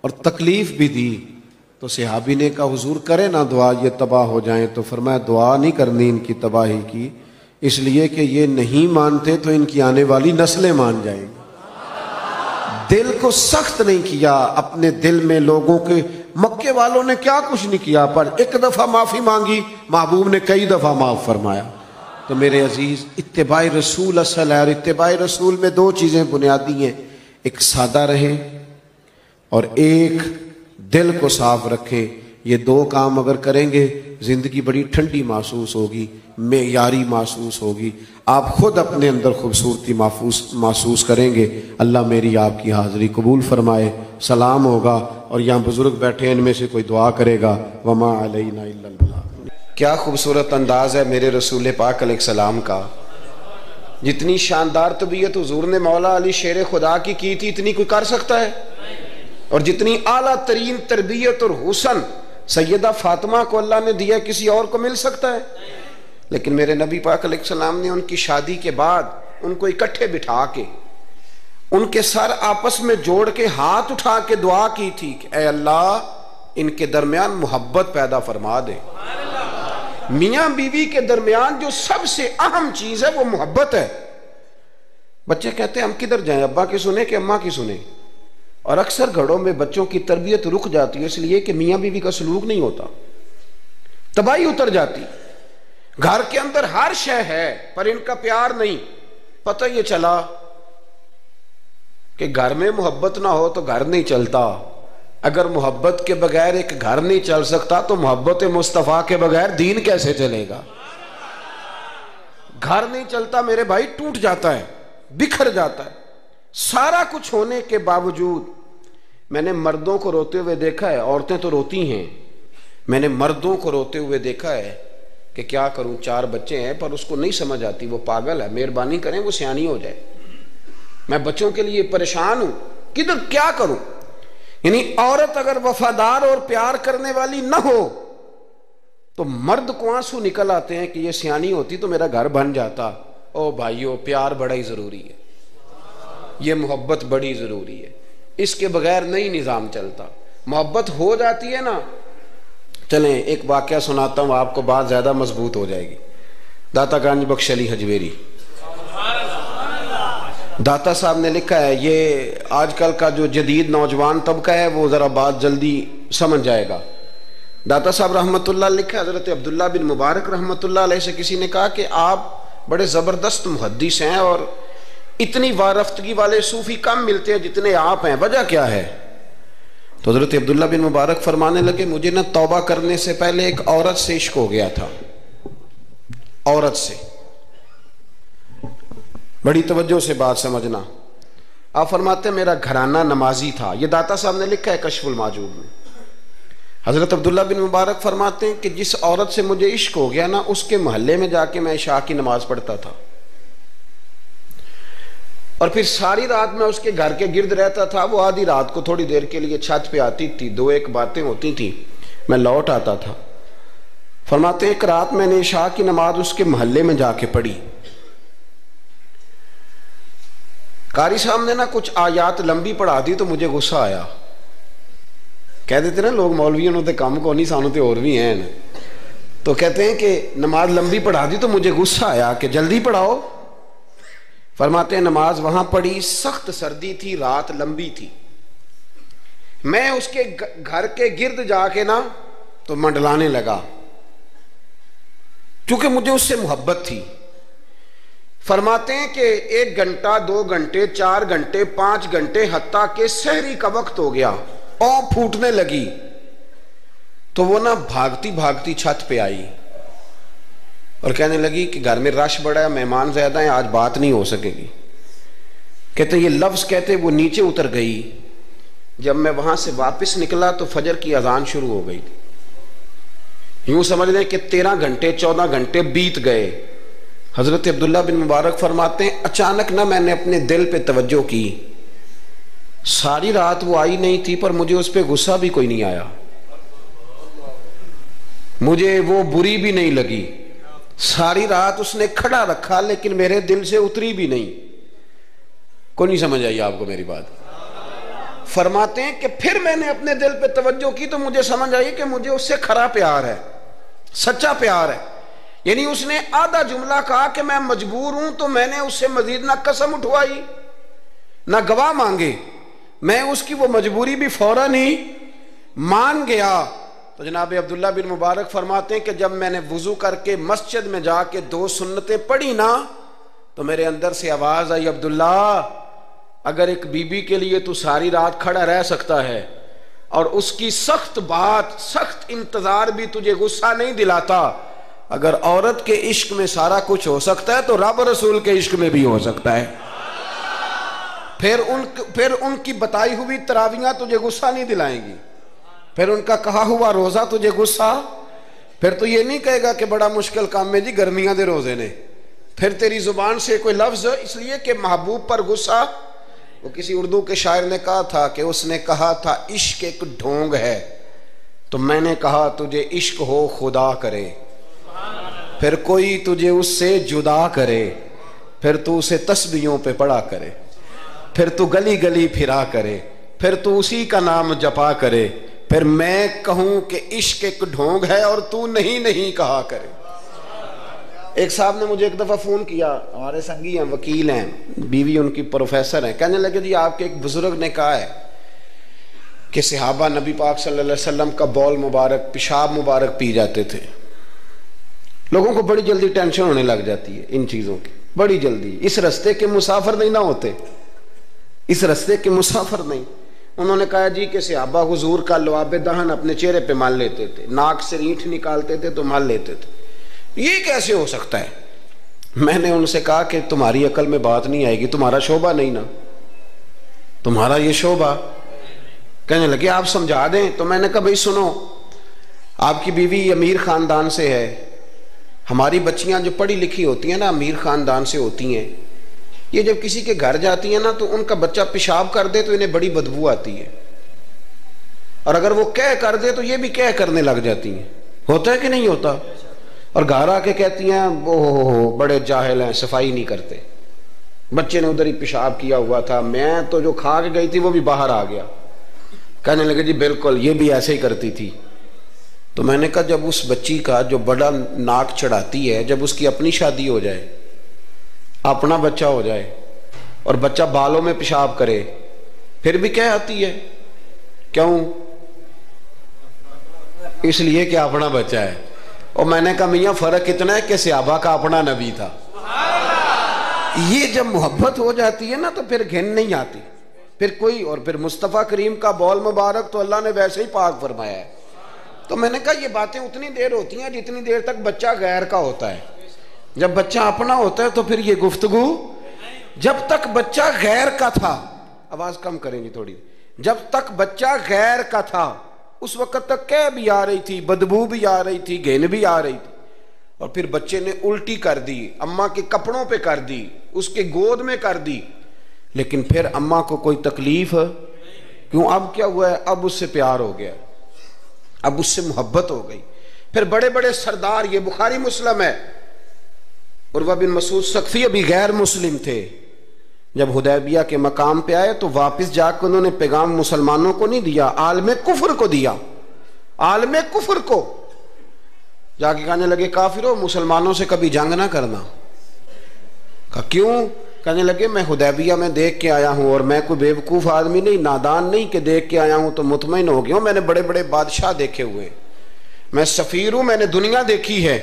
اور تکلیف بھی دی، تو صحابی نے کہا حضور کرے نا دعا یہ تباہ ہو جائیں. تو فرمایا دعا نہیں کرنی ان کی تباہی کی، اس لیے کہ یہ نہیں مانتے تو ان کی آنے والی نسلیں مان جائیں گی. دل کو سخت نہیں کیا اپنے دل میں. لوگوں کے مکے والوں نے کیا کچھ نہیں کیا، پر ایک دفعہ معافی مانگی، محبوب نے کئی دفعہ معاف فرمایا. تو میرے عزیز اتباع رسول اصل ہے، اور اتباع رسول میں 2 چیزیں بنیادی ہیں، ایک سادہ رہے اور ایک دل کو صاف رکھیں. یہ 2 کام اگر کریں گے زندگی بڑی ٹھنڈی محسوس ہوگی، معیاری محسوس ہوگی، آپ خود اپنے اندر خوبصورتی محسوس کریں گے. اللہ میری آپ کی حاضری قبول فرمائے. سلام ہوگا اور یہاں بزرگ بیٹھے ہیں، ان میں سے کوئی دعا کرے گا. وما علینا الا البلاغ. کیا خوبصورت انداز ہے میرے رسول پاک علیہ السلام کا. جتنی شاندار طبیعت حضور نے مولا علی شیر خدا کی تھی اتنی کوئی کر سکتا ہے؟ اور جتنی اعلیٰ ترین تربیت اور حسن سیدہ فاطمہ کو اللہ نے دیا کسی اور کو مل سکتا ہے؟ لیکن میرے نبی پاک علیہ السلام نے ان کی شادی کے بعد ان کو اکٹھے بٹھا کے ان کے سر آپس میں جوڑ کے ہاتھ اٹھا کے دعا کی تھی کہ اے اللہ ان کے درمیان محبت پیدا فرما دے. میاں بیوی کے درمیان جو سب سے اہم چیز ہے وہ محبت ہے. بچے کہتے ہیں ہم کدھر جائیں، ابا کی سنیں کہ اماں کی سنیں؟ اور اکثر گھروں میں بچوں کی تربیت رک جاتی ہے اس لیے کہ میاں بیوی کا سلوک نہیں ہوتا، تباہی اتر جاتی. گھر کے اندر ہر شے ہے پر ان کا پیار نہیں. پتہ یہ چلا کہ گھر میں محبت نہ ہو تو گھر نہیں چلتا. اگر محبت کے بغیر ایک گھر نہیں چل سکتا تو محبت مصطفیٰ کے بغیر دین کیسے چلے گا؟ گھر نہیں چلتا میرے بھائی، ٹوٹ جاتا ہے، بکھر جاتا ہے۔ سارا کچھ ہونے کے باوجود میں نے مردوں کو روتے ہوئے دیکھا ہے، عورتیں تو روتی ہیں، میں نے مردوں کو روتے ہوئے دیکھا ہے کہ کیا کروں، 4 بچے ہیں پر اس کو نہیں سمجھ آتی، وہ پاگل ہے، مہربانی کریں وہ سیانی ہو جائے، میں بچوں کے لیے پریشان ہوں، کدھر کیا کروں؟ یعنی عورت اگر وفادار اور پیار کرنے والی نہ ہو تو مرد کو آنسو نکل آتے ہیں کہ یہ سیانی ہوتی تو میرا گھر بن جاتا۔ او بھائیو، پیار بڑا ہی ضروری ہے، یہ محبت بڑی ضروری ہے، اس کے بغیر نہیں نظام چلتا۔ محبت ہو جاتی ہے نا، چلیں ایک واقعہ سناتا ہوں آپ کو، بات زیادہ مضبوط ہو جائے گی۔ داتا گنج بخش علی حجویری، داتا صاحب نے لکھا ہے، یہ آج کل کا جو جدید نوجوان طبقہ ہے وہ ذرا بات جلدی سمجھ جائے گا۔ داتا صاحب رحمۃ اللہ لکھا ہے، حضرت عبداللہ بن مبارک رحمۃ اللہ علیہ سے کسی نے کہا کہ آپ بڑے زبردست محدث ہیں اور اتنی وارفتگی والے صوفی کم ملتے ہیں جتنے آپ ہیں، وجہ کیا ہے؟ تو حضرت عبداللہ بن مبارک فرمانے لگے، مجھے نہ توبہ کرنے سے پہلے ایک عورت سے عشق ہو گیا تھا، عورت سے۔ بڑی توجہ سے بات سمجھنا، آپ فرماتے ہیں میرا گھرانہ نمازی تھا، یہ داتا صاحب نے لکھا ہے کشف الماجوب میں۔ حضرت عبداللہ بن مبارک فرماتے ہیں کہ جس عورت سے مجھے عشق ہو گیا نا، اس کے محلے میں جا کے میں عشاء کی نماز پڑھتا تھا، اور پھر ساری رات میں اس کے گھر کے گرد رہتا تھا۔ وہ آدھی رات کو تھوڑی دیر کے لیے چھت پہ آتی تھی، 2-1 باتیں ہوتی تھیں، میں لوٹ آتا تھا۔ فرماتے ہیں ایک رات میں نے عشاء کی نماز اس کے محلے میں جا کے پڑھی، قاری صاحب نے نا کچھ آیات لمبی پڑھا دی تو مجھے غصہ آیا۔ کہہ دیتے نا لوگ مولویوں نے کام کو نہیں، سانو تے اور بھی ہیں، تو کہتے ہیں کہ نماز لمبی پڑھا دی تو مجھے غصہ آیا کہ جلدی پڑھاؤ۔ فرماتے ہیں نماز وہاں پڑھی، سخت سردی تھی، رات لمبی تھی، میں اس کے گھر کے گرد جا کے نا تو منڈلانے لگا، کیونکہ مجھے اس سے محبت تھی۔ فرماتے ہیں کہ 1 گھنٹہ 2 گھنٹے 4 گھنٹے 5 گھنٹے حتیٰ کہ سحری کا وقت ہو گیا، پاؤں پھوٹنے لگی، تو وہ نا بھاگتی بھاگتی چھت پہ آئی اور کہنے لگی کہ گھر میں رش بڑا ہے، مہمان زیادہ ہیں، آج بات نہیں ہو سکے گی۔ کہتے یہ لفظ کہتے وہ نیچے اتر گئی۔ جب میں وہاں سے واپس نکلا تو فجر کی اذان شروع ہو گئی، یوں سمجھ لیں کہ 13 گھنٹے 14 گھنٹے بیت گئے۔ حضرت عبداللہ بن مبارک فرماتے ہیں اچانک نہ میں نے اپنے دل پہ توجہ کی، ساری رات وہ آئی نہیں تھی پر مجھے اس پہ غصہ بھی کوئی نہیں آیا، مجھے وہ بری بھی نہیں لگی، ساری رات اس نے کھڑا رکھا لیکن میرے دل سے اتری بھی نہیں۔ کوئی نہیں سمجھ آئی آپ کو میری بات؟ فرماتے ہیں کہ پھر میں نے اپنے دل پہ توجہ کی تو مجھے سمجھ آئی کہ مجھے اس سے کھرا پیار ہے، سچا پیار ہے۔ یعنی اس نے آدھا جملہ کہا کہ میں مجبور ہوں، تو میں نے اس سے مزید نہ قسم اٹھوائی نہ گواہ مانگے، میں اس کی وہ مجبوری بھی فوراً ہی مان گیا۔ تو جناب عبداللہ بن مبارک فرماتے ہیں کہ جب میں نے وضو کر کے مسجد میں جا کے 2 سنتیں پڑھی نا تو میرے اندر سے آواز آئی، عبداللہ اگر ایک بی بی کے لیے تو ساری رات کھڑا رہ سکتا ہے اور اس کی سخت بات سخت انتظار بھی تجھے غصہ نہیں دلاتا، اگر عورت کے عشق میں سارا کچھ ہو سکتا ہے تو رب رسول کے عشق میں بھی ہو سکتا ہے۔ پھر ان کی بتائی ہوئی تراویحاں تجھے غصہ نہیں دلائیں گی، پھر ان کا کہا ہوا روزہ تجھے غصہ، پھر تو یہ نہیں کہے گا کہ بڑا مشکل کام ہے جی گرمیاں دے روزے نے، پھر تیری زبان سے کوئی لفظ، اس لیے کہ محبوب پر غصہ۔ وہ کسی اردو کے شاعر نے کہا تھا کہ اس نے کہا تھا عشق ایک ڈھونگ ہے، تو میں نے کہا تجھے عشق ہو خدا کرے، پھر کوئی تجھے اس سے جدا کرے، پھر تو اسے تسبیحوں پہ پڑھا کرے، پھر تو گلی گلی پھرا کرے، پھر تو اسی کا نام جپا کرے، پھر میں کہوں کہ عشق ایک ڈھونگ ہے اور تو نہیں کہا کرے۔ ایک صاحب نے مجھے ایک دفعہ فون کیا، ہمارے سنگی ہیں، وکیل ہیں، بیوی ان کی پروفیسر ہیں، کہنے لگے جی آپ کے ایک بزرگ نے کہا ہے کہ صحابہ نبی پاک صلی اللہ علیہ وسلم کا بول مبارک پیشاب مبارک پی جاتے تھے۔ لوگوں کو بڑی جلدی ٹینشن ہونے لگ جاتی ہے ان چیزوں کی، بڑی جلدی۔ اس رستے کے مسافر نہیں نہ ہوتے، اس رستے کے مسافر نہیں، انہوں نے کہا جی کہ صحابہ حضور کا لعاب دہن اپنے چہرے پہ مال لیتے تھے، ناک سے رینٹ نکالتے تھے تو مال لیتے تھے، یہ کیسے ہو سکتا ہے؟ میں نے ان سے کہا کہ تمہاری عقل میں بات نہیں آئے گی، تمہارا شعبہ نہیں نا، تمہارا یہ شعبہ۔ کہنے لگے آپ سمجھا دیں۔ تو میں نے کہا بھئی سنو، آپ کی بیوی امیر خاندان سے ہے، ہماری بچیاں جو پڑھی لکھی ہوتی ہیں نا امیر خاندان سے ہوتی ہیں، یہ جب کسی کے گھر جاتی ہیں نا تو ان کا بچہ پیشاب کر دے تو انہیں بڑی بدبو آتی ہے، اور اگر وہ کہہ کر دے تو یہ بھی کہہ کرنے لگ جاتی ہیں۔ ہوتا ہے کہ نہیں ہوتا؟ اور گھر آ کے کہتی ہیں اوہ بڑے جاہل ہیں، صفائی نہیں کرتے، بچے نے ادھر ہی پیشاب کیا ہوا تھا، میں تو جو کھا کے گئی تھی وہ بھی باہر آ گیا۔ کہنے لگے جی بالکل یہ بھی ایسے ہی کرتی تھی۔ تو میں نے کہا جب اس بچی کا جو بڑا ناک چڑھاتی ہے، جب اس کی اپنی شادی ہو جائے، اپنا بچہ ہو جائے اور بچہ بالوں میں پیشاب کرے، پھر بھی کیا آتی ہے؟ کیوں؟ اس لیے کہ اپنا بچہ ہے۔ اور میں نے کہا میاں فرق اتنا ہے کہ صحابہ کا اپنا نبی تھا۔ یہ جب محبت ہو جاتی ہے نا تو پھر گھن نہیں آتی، پھر کوئی، اور پھر مصطفیٰ کریم کا بول مبارک تو اللہ نے ویسے ہی پاک فرمایا ہے۔ تو میں نے کہا یہ باتیں اتنی دیر ہوتی ہیں جتنی دیر تک بچہ غیر کا ہوتا ہے، جب بچہ اپنا ہوتا ہے تو پھر یہ گفتگو، جب تک بچہ غیر کا تھا، آواز کم کریں گی تھوڑی، جب تک بچہ غیر کا تھا اس وقت تک کہہ بھی آ رہی تھی، بدبو بھی آ رہی تھی، گھن بھی آ رہی تھی، اور پھر بچے نے الٹی کر دی، اماں کے کپڑوں پہ کر دی، اس کے گود میں کر دی، لیکن پھر اماں کو کوئی تکلیف کیوں؟ اب کیا ہوا ہے؟ اب اس سے پیار ہو گیا، اب اس سے محبت ہو گئی۔ پھر بڑے بڑے سردار، یہ بخاری مسلم ہے، عروہ بن مسعود ثقفی ابھی غیر مسلم تھے، جب حدیبیہ کے مقام پہ آئے تو واپس جا کے انہوں نے پیغام مسلمانوں کو نہیں دیا، عالم کفر کو دیا، عالم کفر کو جا کے کہنے لگے کافرو مسلمانوں سے کبھی جنگ نہ کرنا۔ کہا کیوں؟ کہنے لگے میں حدیبیہ میں دیکھ کے آیا ہوں، اور میں کوئی بیوقوف آدمی نہیں، نادان نہیں کہ دیکھ کے آیا ہوں تو مطمئن ہو گیا ہوں، میں نے بڑے بڑے بادشاہ دیکھے ہوئے، میں سفیر ہوں، میں نے دنیا دیکھی ہے،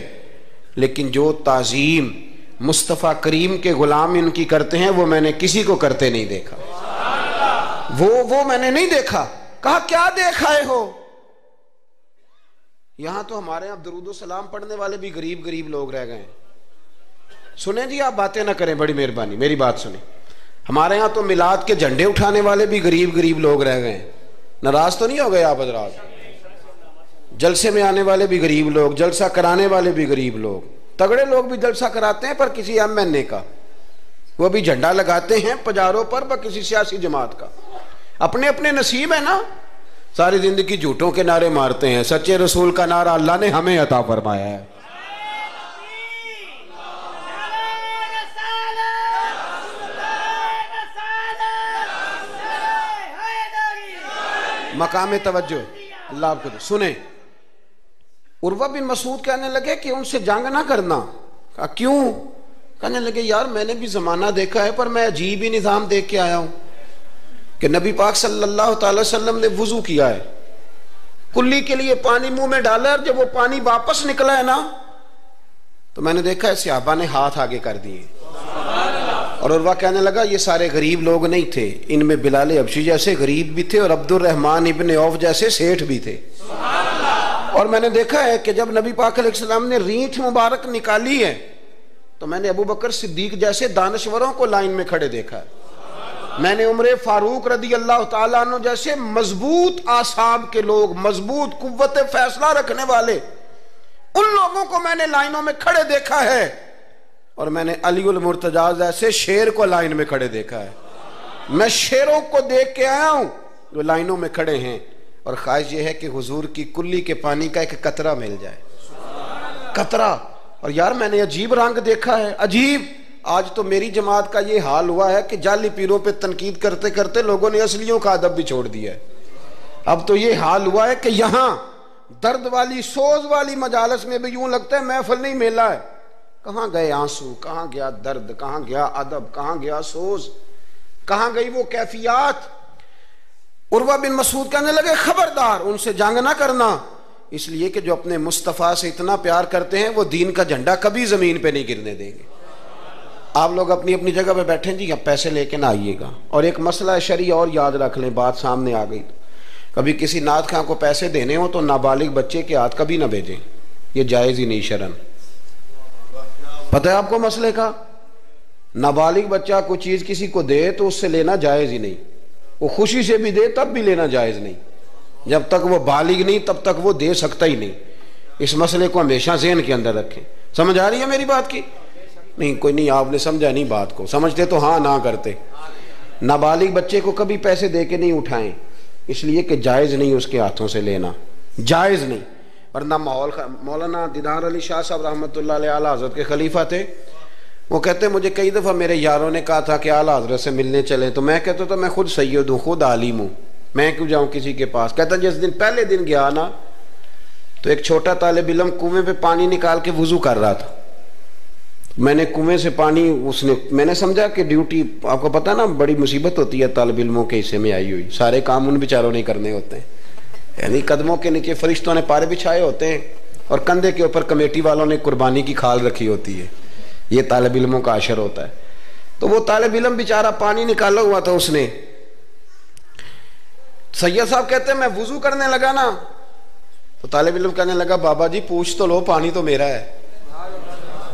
لیکن جو تعظیم مصطفیٰ کریم کے غلام ان کی کرتے ہیں وہ میں نے کسی کو کرتے نہیں دیکھا، وہ میں نے نہیں دیکھا۔ کہا کیا دیکھ آئے ہو؟ یہاں تو ہمارے یہاں درود و سلام پڑھنے والے بھی غریب غریب لوگ رہ گئے ہیں۔ سنیں جی، آپ باتیں نہ کریں، بڑی مہربانی میری بات سنیں۔ ہمارے یہاں تو میلاد کے جھنڈے اٹھانے والے بھی غریب غریب لوگ رہ گئے ہیں، ناراض تو نہیں ہو گئے آپ حضرات؟ جلسے میں آنے والے بھی غریب لوگ، جلسہ کرانے والے بھی غریب لوگ، تگڑے لوگ بھی جلسہ کراتے ہیں پر کسی ایم این اے کا، وہ بھی جھنڈا لگاتے ہیں پجاروں پر کسی سیاسی جماعت کا، اپنے اپنے نصیب ہے نا۔ ساری زندگی جھوٹوں کے نعرے مارتے ہیں، سچے رسول کا نعرہ اللہ نے ہمیں عطا فرمایا ہے۔ مقام توجہ اللہ آپ کو دے۔ سنیں، عروہ بن مسعود کہنے لگے کہ ان سے جنگ نہ کرنا۔ کہا کیوں؟ کہنے لگے یار میں نے بھی زمانہ دیکھا ہے پر میں عجیب ہی نظام دیکھ کے آیا ہوں کہ نبی پاک صلی اللہ تعالی وسلم نے وضو کیا ہے، کلی کے لیے پانی منہ میں ڈالا، اور جب وہ پانی واپس نکلا ہے نا تو میں نے دیکھا ہے صحابہ نے ہاتھ آگے کر دیے۔ اور عروہ کہنے لگا یہ سارے غریب لوگ نہیں تھے، ان میں بلال حبشی جیسے غریب بھی تھے اور عبد الرحمن ابن عوف جیسے سیٹھ بھی تھے۔ اور میں نے دیکھا ہے کہ جب نبی پاک علیہ السلام نے رینٹ مبارک نکالی ہے تو میں نے ابو بکر صدیق جیسے دانشوروں کو لائن میں کھڑے دیکھا ہے، میں نے عمر فاروق رضی اللہ تعالیٰ عنہ جیسے مضبوط اعصاب کے لوگ، مضبوط قوت فیصلہ رکھنے والے، ان لوگوں کو میں نے لائنوں میں کھڑے دیکھا ہے، اور میں نے علی المرتضیٰ ایسے شیر کو لائن میں کھڑے دیکھا ہے۔ میں شیروں کو دیکھ کے آیا ہوں جو لائنوں میں کھڑے ہیں، اور خواہش یہ ہے کہ حضور کی کلی کے پانی کا ایک قطرہ مل جائے، قطرہ۔ اور یار میں نے عجیب رنگ دیکھا ہے، عجیب۔ آج تو میری جماعت کا یہ حال ہوا ہے کہ جعلی پیروں پہ تنقید کرتے کرتے لوگوں نے اصلیوں کا ادب بھی چھوڑ دیا ہے۔ اب تو یہ حال ہوا ہے کہ یہاں درد والی سوز والی مجالس میں بھی یوں لگتا ہے محفل نہیں میلہ ہے۔ کہاں گئے آنسو، کہاں گیا درد، کہاں گیا ادب، کہاں گیا سوز، کہاں گئی وہ کیفیات؟ عروہ بن مسعود کہنے لگے خبردار ان سے جنگ نہ کرنا، اس لیے کہ جو اپنے مصطفیٰ سے اتنا پیار کرتے ہیں وہ دین کا جھنڈا کبھی زمین پہ نہیں گرنے دیں گے۔ آپ لوگ اپنی اپنی جگہ پہ بیٹھیں جی، آپ پیسے لے کے نہ آئیے گا. اور ایک مسئلہ شرعی اور یاد رکھ لیں، بات سامنے آ گئی تو کبھی کسی نعت خواں کو پیسے دینے ہوں تو نابالغ بچے کے ہاتھ کبھی نہ بھیجیں، یہ جائز ہی نہیں شرعن. پتہ ہے آپ کو مسئلے کا؟ نابالغ بچہ کوئی چیز کسی کو دے تو اس سے لینا جائز ہی نہیں. وہ خوشی سے بھی دے تب بھی لینا جائز نہیں. جب تک وہ بالغ نہیں تب تک وہ دے سکتا ہی نہیں. اس مسئلے کو ہمیشہ ذہن کے اندر رکھیں. سمجھ آ رہی ہے میری بات کی؟ نہیں کوئی نہیں، آپ نے سمجھا نہیں بات کو. سمجھتے تو ہاں نہ کرتے. نابالغ بچے کو کبھی پیسے دے کے نہیں اٹھائیں، اس لیے کہ جائز نہیں اس کے ہاتھوں سے لینا، جائز نہیں. ورنہ مولانا دیدار علی شاہ صاحب رحمۃ اللہ علیہ اعلیٰ حضرت کے خلیفہ تھے. وہ کہتے مجھے کئی دفعہ میرے یاروں نے کہا تھا کہ اعلیٰ حضرت سے ملنے چلے، تو میں کہتا تھا میں خود سید ہوں، خود عالم ہوں، میں کیوں جاؤں کسی کے پاس. کہتا جس دن پہلے دن گیا نا تو ایک چھوٹا طالب علم کنویں پہ پانی نکال کے وضو کر رہا تھا. میں نے کنویں سے پانی میں نے سمجھا کہ ڈیوٹی، آپ کو پتا نا بڑی مصیبت ہوتی ہے طالب علموں کے حصے میں آئی ہوئی، سارے کام ان بیچاروں نہیں کرنے ہوتے ہیں. یعنی قدموں کے نیچے فرشتوں نے پارے بچھائے ہوتے ہیں اور کندھے کے اوپر کمیٹی والوں نے قربانی کی کھال رکھی ہوتی ہے. یہ طالب علموں کا عشر ہوتا ہے. تو وہ طالب علم بیچارہ پانی نکالا ہوا تھا، اس نے سید صاحب کہتے ہیں میں وضو کرنے لگا نا تو طالب علم کہنے لگا بابا جی پوچھ تو لو، پانی تو میرا ہے.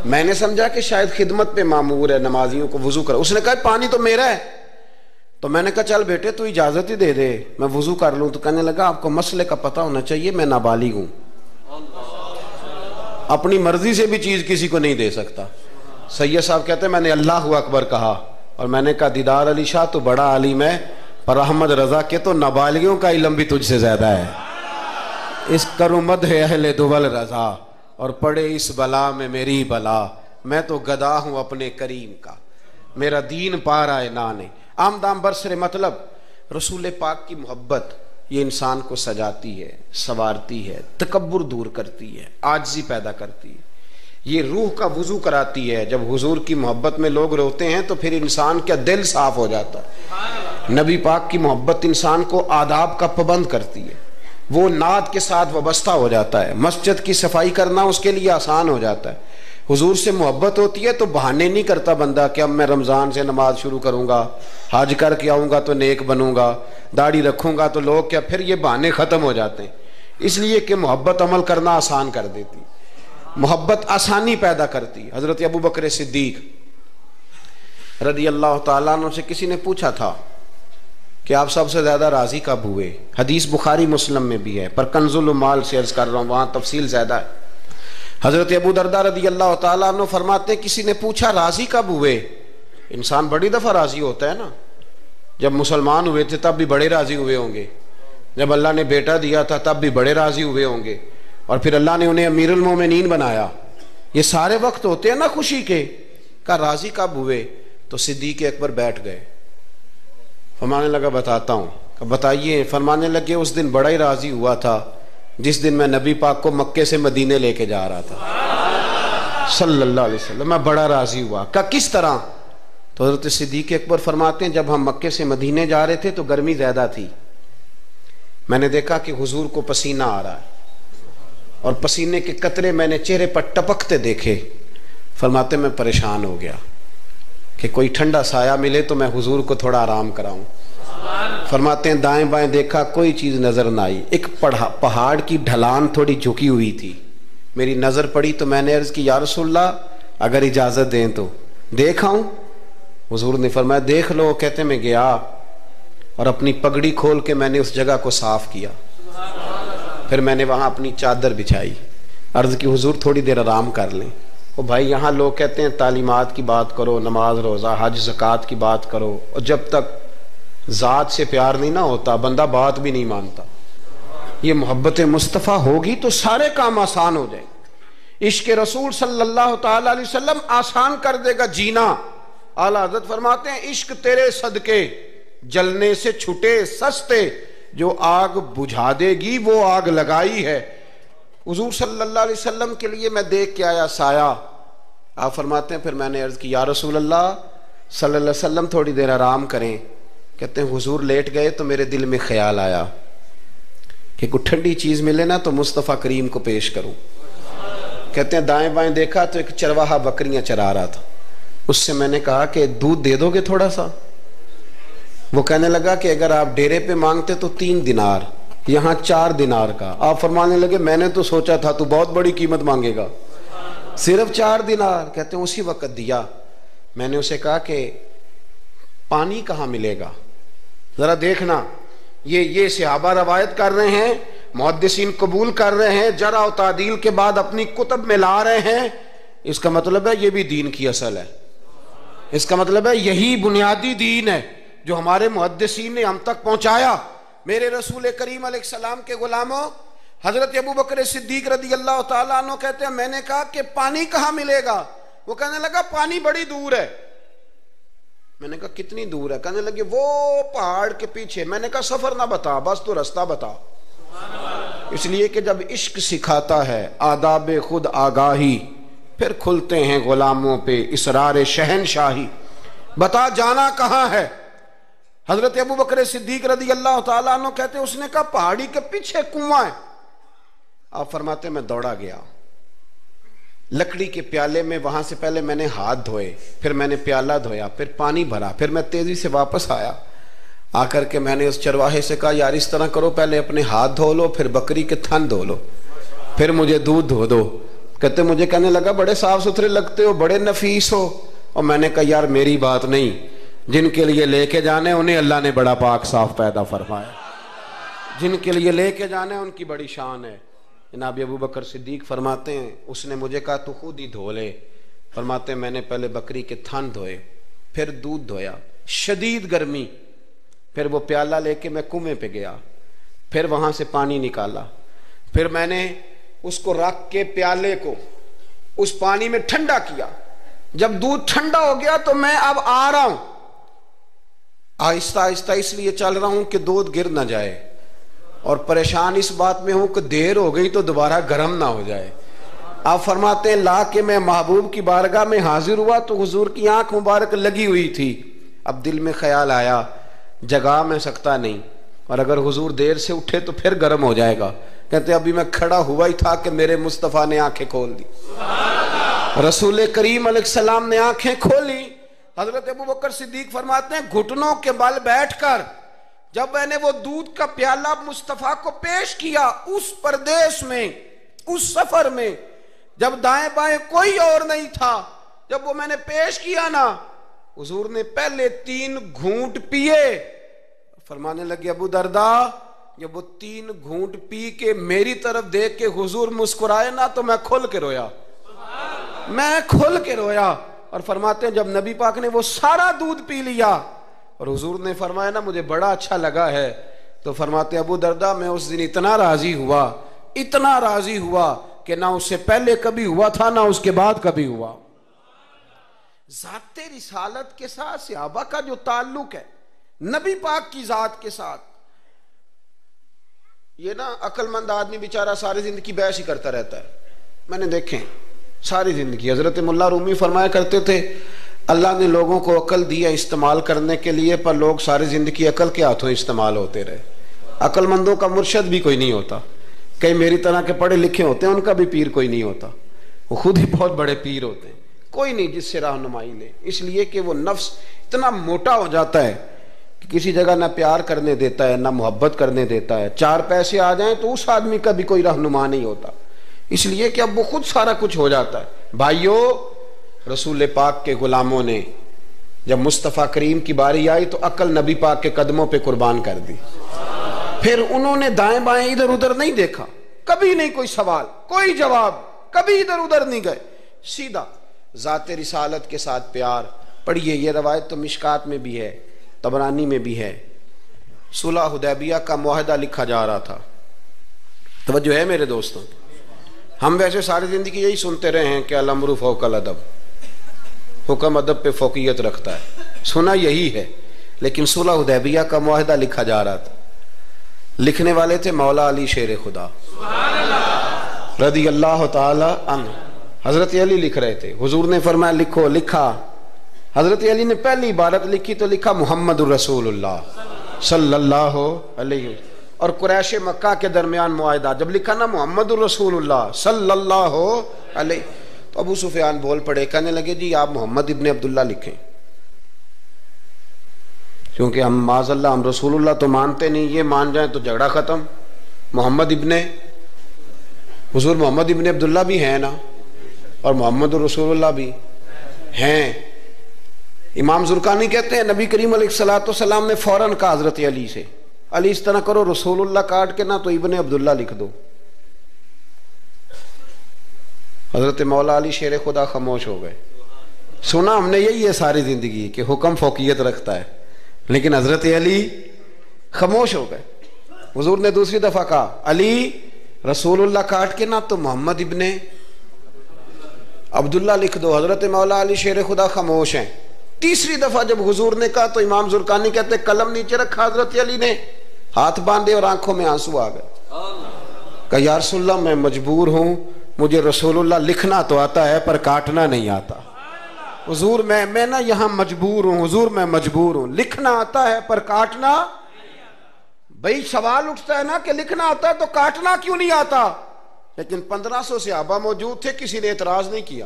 میں نے سمجھا کہ شاید خدمت پہ مامور ہے، نمازیوں کو وضو کرا. اس نے کہا پانی تو میرا ہے. تو میں نے کہا چل بیٹے تو اجازت ہی دے دے میں وضو کر لوں. تو کہنے لگا آپ کو مسئلے کا پتہ ہونا چاہیے، میں نابالغ ہوں، اپنی مرضی سے بھی چیز کسی کو نہیں دے سکتا. سید صاحب کہتے ہیں میں نے اللہ اکبر کہا اور میں نے کہا دیدار علی شاہ تو بڑا عالم ہے، پر احمد رضا کے تو نابالغوں کا علم بھی تجھ سے زیادہ ہے. اس کرمد ہے اہل دول رضا اور پڑے اس بلا میں میری بلا. میں تو گدا ہوں اپنے کریم کا، میرا دین پا رہا ہے نانے. آمدام برسر مطلب رسول پاک کی محبت یہ انسان کو سجاتی ہے، سنوارتی ہے، تکبر دور کرتی ہے، عاجزی پیدا کرتی ہے. یہ روح کا وضو کراتی ہے. جب حضور کی محبت میں لوگ روتے ہیں تو پھر انسان کا دل صاف ہو جاتا ہے. نبی پاک کی محبت انسان کو آداب کا پابند کرتی ہے، وہ نعت کے ساتھ وابستہ ہو جاتا ہے. مسجد کی صفائی کرنا اس کے لیے آسان ہو جاتا ہے. حضور سے محبت ہوتی ہے تو بہانے نہیں کرتا بندہ کہ اب میں رمضان سے نماز شروع کروں گا، حج کر کے آؤں گا تو نیک بنوں گا، داڑھی رکھوں گا تو لوگ کیا. پھر یہ بہانے ختم ہو جاتے ہیں، اس لیے کہ محبت عمل کرنا آسان کر دیتی، محبت آسانی پیدا کرتی. حضرت ابو بکر صدیق رضی اللہ تعالیٰ عنہ سے کسی نے پوچھا تھا کہ آپ سب سے زیادہ راضی کب ہوئے؟ حدیث بخاری مسلم میں بھی ہے پر کنز المال سے عرض کر رہا ہوں، وہاں تفصیل زیادہ ہے. حضرت ابو درداء رضی اللہ تعالیٰ عنہ فرماتے ہیں کسی نے پوچھا راضی کب ہوئے؟ انسان بڑی دفعہ راضی ہوتا ہے نا. جب مسلمان ہوئے تھے تب بھی بڑے راضی ہوئے ہوں گے، جب اللہ نے بیٹا دیا تھا تب بھی بڑے راضی ہوئے ہوں گے، اور پھر اللہ نے انہیں امیر المومنین بنایا. یہ سارے وقت ہوتے ہیں نا خوشی کے. کہا راضی کب ہوئے؟ تو صدیق اکبر بیٹھ گئے. فرمانے لگا بتاتا ہوں. کہ بتائیے. فرمانے لگے اس دن بڑا ہی راضی ہوا تھا جس دن میں نبی پاک کو مکے سے مدینے لے کے جا رہا تھا صلی اللہ علیہ وسلم. میں بڑا راضی ہوا. کہا کس طرح؟ تو حضرت صدیق اکبر فرماتے ہیں جب ہم مکے سے مدینے جا رہے تھے تو گرمی زیادہ تھی. میں نے دیکھا کہ حضور کو پسینہ آ رہا ہے اور پسینے کے قطرے میں نے چہرے پر ٹپکتے دیکھے. فرماتے میں پریشان ہو گیا کہ کوئی ٹھنڈا سایہ ملے تو میں حضور کو تھوڑا آرام کراؤں. فرماتے ہیں دائیں بائیں دیکھا کوئی چیز نظر نہ آئی. ایک پہاڑ کی ڈھلان تھوڑی جھکی ہوئی تھی، میری نظر پڑی تو میں نے عرض کی یا رسول اللہ اگر اجازت دیں تو دیکھ آؤں؟ حضور نے فرمایا دیکھ لو. کہتے میں گیا اور اپنی پگڑی کھول کے میں نے اس جگہ کو صاف کیا. پھر میں نے وہاں اپنی چادر بچھائی، عرض کی حضور تھوڑی دیر آرام کر لیں. او بھائی یہاں لوگ کہتے ہیں تعلیمات کی بات کرو، نماز روزہ حج زکوٰۃ کی بات کرو، اور جب تک ذات سے پیار نہیں نہ ہوتا بندہ بات بھی نہیں مانتا. یہ محبت مصطفیٰ ہوگی تو سارے کام آسان ہو جائیں. عشق رسول صلی اللہ تعالی علیہ وسلم آسان کر دے گا جینا. اعلیٰ حضرت فرماتے ہیں عشق تیرے صدقے جلنے سے چھٹے سستے، جو آگ بجھا دے گی وہ آگ لگائی ہے. حضور صلی اللہ علیہ وسلم کے لیے میں دیکھ کے آیا سایہ. آپ فرماتے ہیں پھر میں نے عرض کی یا رسول اللہ صلی اللہ علیہ وسلم تھوڑی دیر آرام کریں. کہتے ہیں حضور لیٹ گئے تو میرے دل میں خیال آیا کہ کوئی ٹھنڈی چیز ملے نا تو مصطفیٰ کریم کو پیش کروں. کہتے ہیں دائیں بائیں دیکھا تو ایک چرواہا بکریاں چرا رہا تھا. اس سے میں نے کہا کہ دودھ دے دو گے تھوڑا سا؟ وہ کہنے لگا کہ اگر آپ ڈیرے پہ مانگتے تو 3 دینار، یہاں 4 دینار کا۔ آپ فرمانے لگے میں نے تو سوچا تھا تو بہت بڑی قیمت مانگے گا، صرف 4 دینار۔ کہتے ہیں اسی وقت دیا۔ میں نے اسے کہا کہ پانی کہاں ملے گا؟ ذرا دیکھنا، یہ صحابہ روایت کر رہے ہیں، محدثین قبول کر رہے ہیں، جرح و تعدیل کے بعد اپنی کتب میں لا رہے ہیں، اس کا مطلب ہے یہ بھی دین کی اصل ہے، اس کا مطلب ہے یہی بنیادی دین ہے جو ہمارے محدثین نے ہم تک پہنچایا۔ میرے رسول کریم علیہ السلام کے غلاموں، حضرت ابوبکر صدیق رضی اللہ تعالیٰ عنہ کہتے ہیں میں نے کہا کہ پانی کہاں ملے گا؟ وہ کہنے لگا پانی بڑی دور ہے۔ میں نے کہا کتنی دور ہے؟ کہنے لگے وہ پہاڑ کے پیچھے۔ میں نے کہا سفر نہ بتا، بس تو رستہ بتا۔ اس لیے کہ جب عشق سکھاتا ہے آداب خود آگاہی، پھر کھلتے ہیں غلاموں پہ اسرار شہنشاہی۔ بتا جانا کہاں ہے؟ حضرت ابوبکر صدیق رضی اللہ تعالیٰ عنہ کہتے ہیں اس نے کہا پہاڑی کے پیچھے کنواں ہے۔ آپ فرماتے میں دوڑا گیا، لکڑی کے پیالے میں وہاں سے پہلے میں نے ہاتھ دھوئے، پھر میں نے پیالہ دھویا، پھر پانی بھرا، پھر میں تیزی سے واپس آیا۔ آ کر کے میں نے اس چرواہے سے کہا یار اس طرح کرو، پہلے اپنے ہاتھ دھو لو، پھر بکری کے تھن دھو لو، پھر مجھے دودھ دھو دو۔ کہتے مجھے کہنے لگا بڑے صاف ستھرے لگتے ہو، بڑے نفیس ہو۔ اور میں نے کہا یار میری بات نہیں، جن کے لیے لے کے جانے انہیں اللہ نے بڑا پاک صاف پیدا فرمایا، جن کے لیے لے کے جانے ان کی بڑی شان ہے۔ جناب ابوبکر صدیق فرماتے ہیں اس نے مجھے کہا تو خود ہی دھو لے۔ فرماتے ہیں میں نے پہلے بکری کے تھن دھوئے، پھر دودھ دھویا، شدید گرمی، پھر وہ پیالہ لے کے میں کنویں پہ گیا، پھر وہاں سے پانی نکالا، پھر میں نے اس کو رکھ کے پیالے کو اس پانی میں ٹھنڈا کیا۔ جب دودھ ٹھنڈا ہو گیا تو میں اب آ رہا ہوں، آہستہ آہستہ اس لیے چل رہا ہوں کہ دودھ گر نہ جائے، اور پریشان اس بات میں ہوں کہ دیر ہو گئی تو دوبارہ گرم نہ ہو جائے۔ آپ فرماتے ہیں لا کے میں محبوب کی بارگاہ میں حاضر ہوا تو حضور کی آنکھ مبارک لگی ہوئی تھی۔ اب دل میں خیال آیا جگا میں سکتا نہیں، اور اگر حضور دیر سے اٹھے تو پھر گرم ہو جائے گا۔ کہتے ابھی میں کھڑا ہوا ہی تھا کہ میرے مصطفیٰ نے آنکھیں کھول دی، رسول کریم علیہ السلام نے آنکھیں کھولی۔ حضرت ابوبکر صدیق فرماتے ہیں گھٹنوں کے بل بیٹھ کر جب میں نے وہ دودھ کا پیالہ مصطفیٰ کو پیش کیا، اس پردیس میں، اس سفر میں، جب دائیں بائیں کوئی اور نہیں تھا، جب وہ میں نے پیش کیا نا، حضور نے پہلے 3 گھونٹ پیے۔ فرمانے لگے ابو درداء جب وہ 3 گھونٹ پی کے میری طرف دیکھ کے حضور مسکرائے نا تو میں کھل کے رویا، میں کھل کے رویا۔ اور فرماتے ہیں جب نبی پاک نے وہ سارا دودھ پی لیا اور حضور نے فرمایا نا مجھے بڑا اچھا لگا ہے، تو فرماتے ابو درداء میں اس دن اتنا راضی ہوا، اتنا راضی ہوا کہ نہ اس سے پہلے کبھی ہوا تھا نہ اس کے بعد کبھی ہوا۔ ذات رسالت کے ساتھ صحابہ کا جو تعلق ہے نبی پاک کی ذات کے ساتھ، یہ نا عقل مند آدمی بیچارہ ساری زندگی بحث ہی کرتا رہتا ہے۔ میں نے دیکھیں ساری زندگی، حضرت ملا رومی فرمایا کرتے تھے اللہ نے لوگوں کو عقل دیا استعمال کرنے کے لیے، پر لوگ ساری زندگی عقل کے ہاتھوں استعمال ہوتے رہے۔ عقل مندوں کا مرشد بھی کوئی نہیں ہوتا، کئی میری طرح کے پڑھے لکھے ہوتے ہیں ان کا بھی پیر کوئی نہیں ہوتا، وہ خود ہی بہت بڑے پیر ہوتے ہیں، کوئی نہیں جس سے رہنمائی لے، اس لیے کہ وہ نفس اتنا موٹا ہو جاتا ہے کہ کسی جگہ نہ پیار کرنے دیتا ہے نہ محبت کرنے دیتا ہے، 4 پیسے آ جائیں تو اس آدمی کا بھی کوئی رہنما نہیں ہوتا، اس لیے کہ اب وہ خود سارا کچھ ہو جاتا ہے۔ بھائیو رسول پاک کے غلاموں نے جب مصطفیٰ کریم کی باری آئی تو عقل نبی پاک کے قدموں پہ قربان کر دی، پھر انہوں نے دائیں بائیں ادھر ادھر نہیں دیکھا، کبھی نہیں کوئی سوال کوئی جواب، کبھی ادھر ادھر نہیں گئے، سیدھا ذات رسالت کے ساتھ پیار۔ پڑھیے یہ روایت تو مشکات میں بھی ہے، طبرانی میں بھی ہے، صلح حدیبیہ کا معاہدہ لکھا جا رہا تھا۔ توجہ ہے میرے دوستوں، ہم ویسے ساری زندگی یہی سنتے رہے ہیں کہ الامر فوق الادب، حکم ادب پہ فوقیت رکھتا ہے، سنا یہی ہے، لیکن صلح حدیبیہ کا معاہدہ لکھا جا رہا تھا، لکھنے والے تھے مولا علی شیر خدا رضی اللہ تعالی عنہ، حضرت علی لکھ رہے تھے، حضور نے فرمایا لکھو، لکھا، حضرت علی نے پہلی عبارت لکھی تو لکھا محمد الرسول اللہ صلی اللہ علیہ وسلم، اور قریش مکہ کے درمیان معاہدہ، جب لکھا نا محمد الرسول اللہ صلی اللہ علیہ، ابو سفیان بول پڑے, کہنے لگے جی آپ محمد ابن عبداللہ لکھیں, کیونکہ ہم معاذ اللہ ہم رسول اللہ تو مانتے نہیں, یہ مان جائیں تو جھگڑا ختم. محمد ابن حضور محمد ابن عبداللہ بھی ہیں نا, اور محمد رسول اللہ بھی ہیں. امام زرقانی کہتے ہیں نبی کریم علیہ الصلوۃ والسلام نے فوراً کہا حضرت علی سے, علی اس طرح کرو رسول اللہ کاٹ کے نہ تو ابن عبداللہ لکھ دو. حضرت مولا علی شیر خدا خاموش ہو گئے. سنا ہم نے یہی ہے ساری زندگی کہ حکم فوقیت رکھتا ہے, لیکن حضرت علی خاموش ہو گئے. حضور نے دوسری دفعہ کہا علی رسول اللہ کاٹ کے نہ تو محمد ابن عبداللہ لکھ دو. حضرت مولا علی شیر خدا خاموش ہیں. تیسری دفعہ جب حضور نے کہا تو امام زرقانی کہتے قلم نیچے رکھا حضرت علی نے, ہاتھ باندھے اور آنکھوں میں آنسو آ گئے. کہا یا رسول اللہ میں مجبور ہوں, مجھے رسول اللہ لکھنا تو آتا ہے پر کاٹنا نہیں آتا. حضور میں نا یہاں مجبور ہوں, حضور میں مجبور ہوں, لکھنا آتا ہے پر کاٹنا. بھئی سوال اٹھتا ہے نا کہ لکھنا آتا ہے تو کاٹنا کیوں نہیں آتا؟ لیکن 1500 صحابہ موجود تھے, کسی نے اعتراض نہیں کیا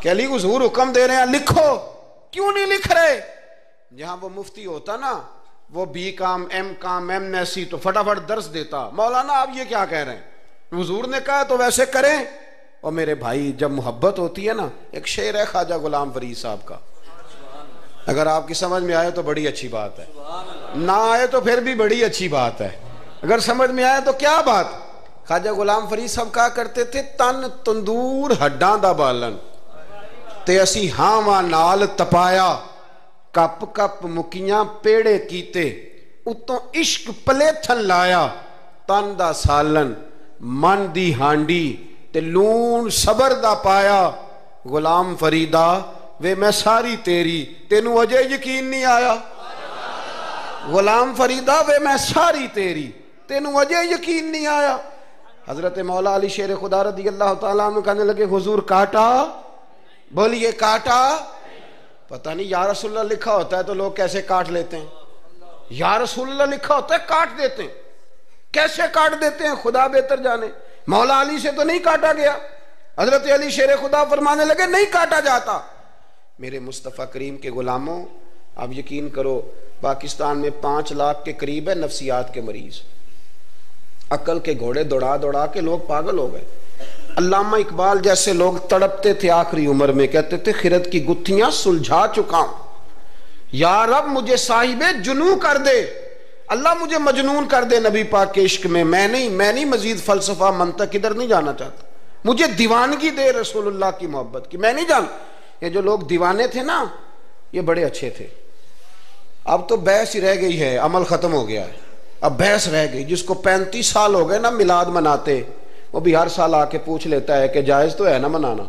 کہ علی حضور حکم دے رہے ہیں لکھو, کیوں نہیں لکھ رہے؟ جہاں وہ مفتی ہوتا نا, وہ B com M S C تو فٹافٹ درس دیتا, مولانا آپ یہ کیا کہہ رہے ہیں, حضور نے کہا تو ویسے کریں. اور میرے بھائی جب محبت ہوتی ہے نا, ایک شعر ہے خواجہ غلام فرید صاحب کا, اگر آپ کی سمجھ میں آئے تو بڑی اچھی بات ہے, نہ آئے تو پھر بھی بڑی اچھی بات ہے, اگر سمجھ میں آئے تو کیا بات. خواجہ غلام فرید صاحب کہا کرتے تھے تن تندور ہڈاں دا بالن تے اسی ہاواں نال تپایا, کپ کپ مکیاں پیڑے کیتے اتوں عشق پلیتھن لایا, تن دا سالن من دی ہانڈی تے لون صبر دا پایا. غلام فریدا وے میں ساری تیری, تینوں اجے یقین نہیں آیا. غلام فریدا وے میں ساری تیری, تینوں اجے یقین نہیں آیا. حضرت مولا علی شیر خدا رضی اللہ تعالیٰ عنہ کہنے لگے حضور کاٹا, بولیے کاٹا. پتہ نہیں یا رسول اللہ لکھا ہوتا ہے تو لوگ کیسے کاٹ لیتے ہیں, یا رسول اللہ لکھا ہوتا ہے کاٹ دیتے ہیں, کیسے کاٹ دیتے ہیں خدا بہتر جانے. مولا علی سے تو نہیں کاٹا گیا. حضرت علی شیر خدا فرمانے لگے نہیں کاٹا جاتا. میرے مصطفیٰ کریم کے غلاموں, آپ یقین کرو پاکستان میں 5 لاکھ کے قریب ہے نفسیات کے مریض. عقل کے گھوڑے دوڑا دوڑا کے لوگ پاگل ہو گئے. علامہ اقبال جیسے لوگ تڑپتے تھے آخری عمر میں, کہتے تھے خرد کی گتھیاں سلجھا چکا ہوں, یا رب مجھے صاحب جنوں کر دے, اللہ مجھے مجنون کر دے نبی پاک کے عشق میں. میں نہیں مزید فلسفہ منطق ادھر نہیں جانا چاہتا, مجھے دیوانگی دے رسول اللہ کی محبت کی. میں نہیں جان, یہ جو لوگ دیوانے تھے نا یہ بڑے اچھے تھے. اب تو بحث ہی رہ گئی ہے, عمل ختم ہو گیا ہے, اب بحث رہ گئی. جس کو 35 سال ہو گئے نا میلاد مناتے, وہ بھی ہر سال آ کے پوچھ لیتا ہے کہ جائز تو ہے نا منانا.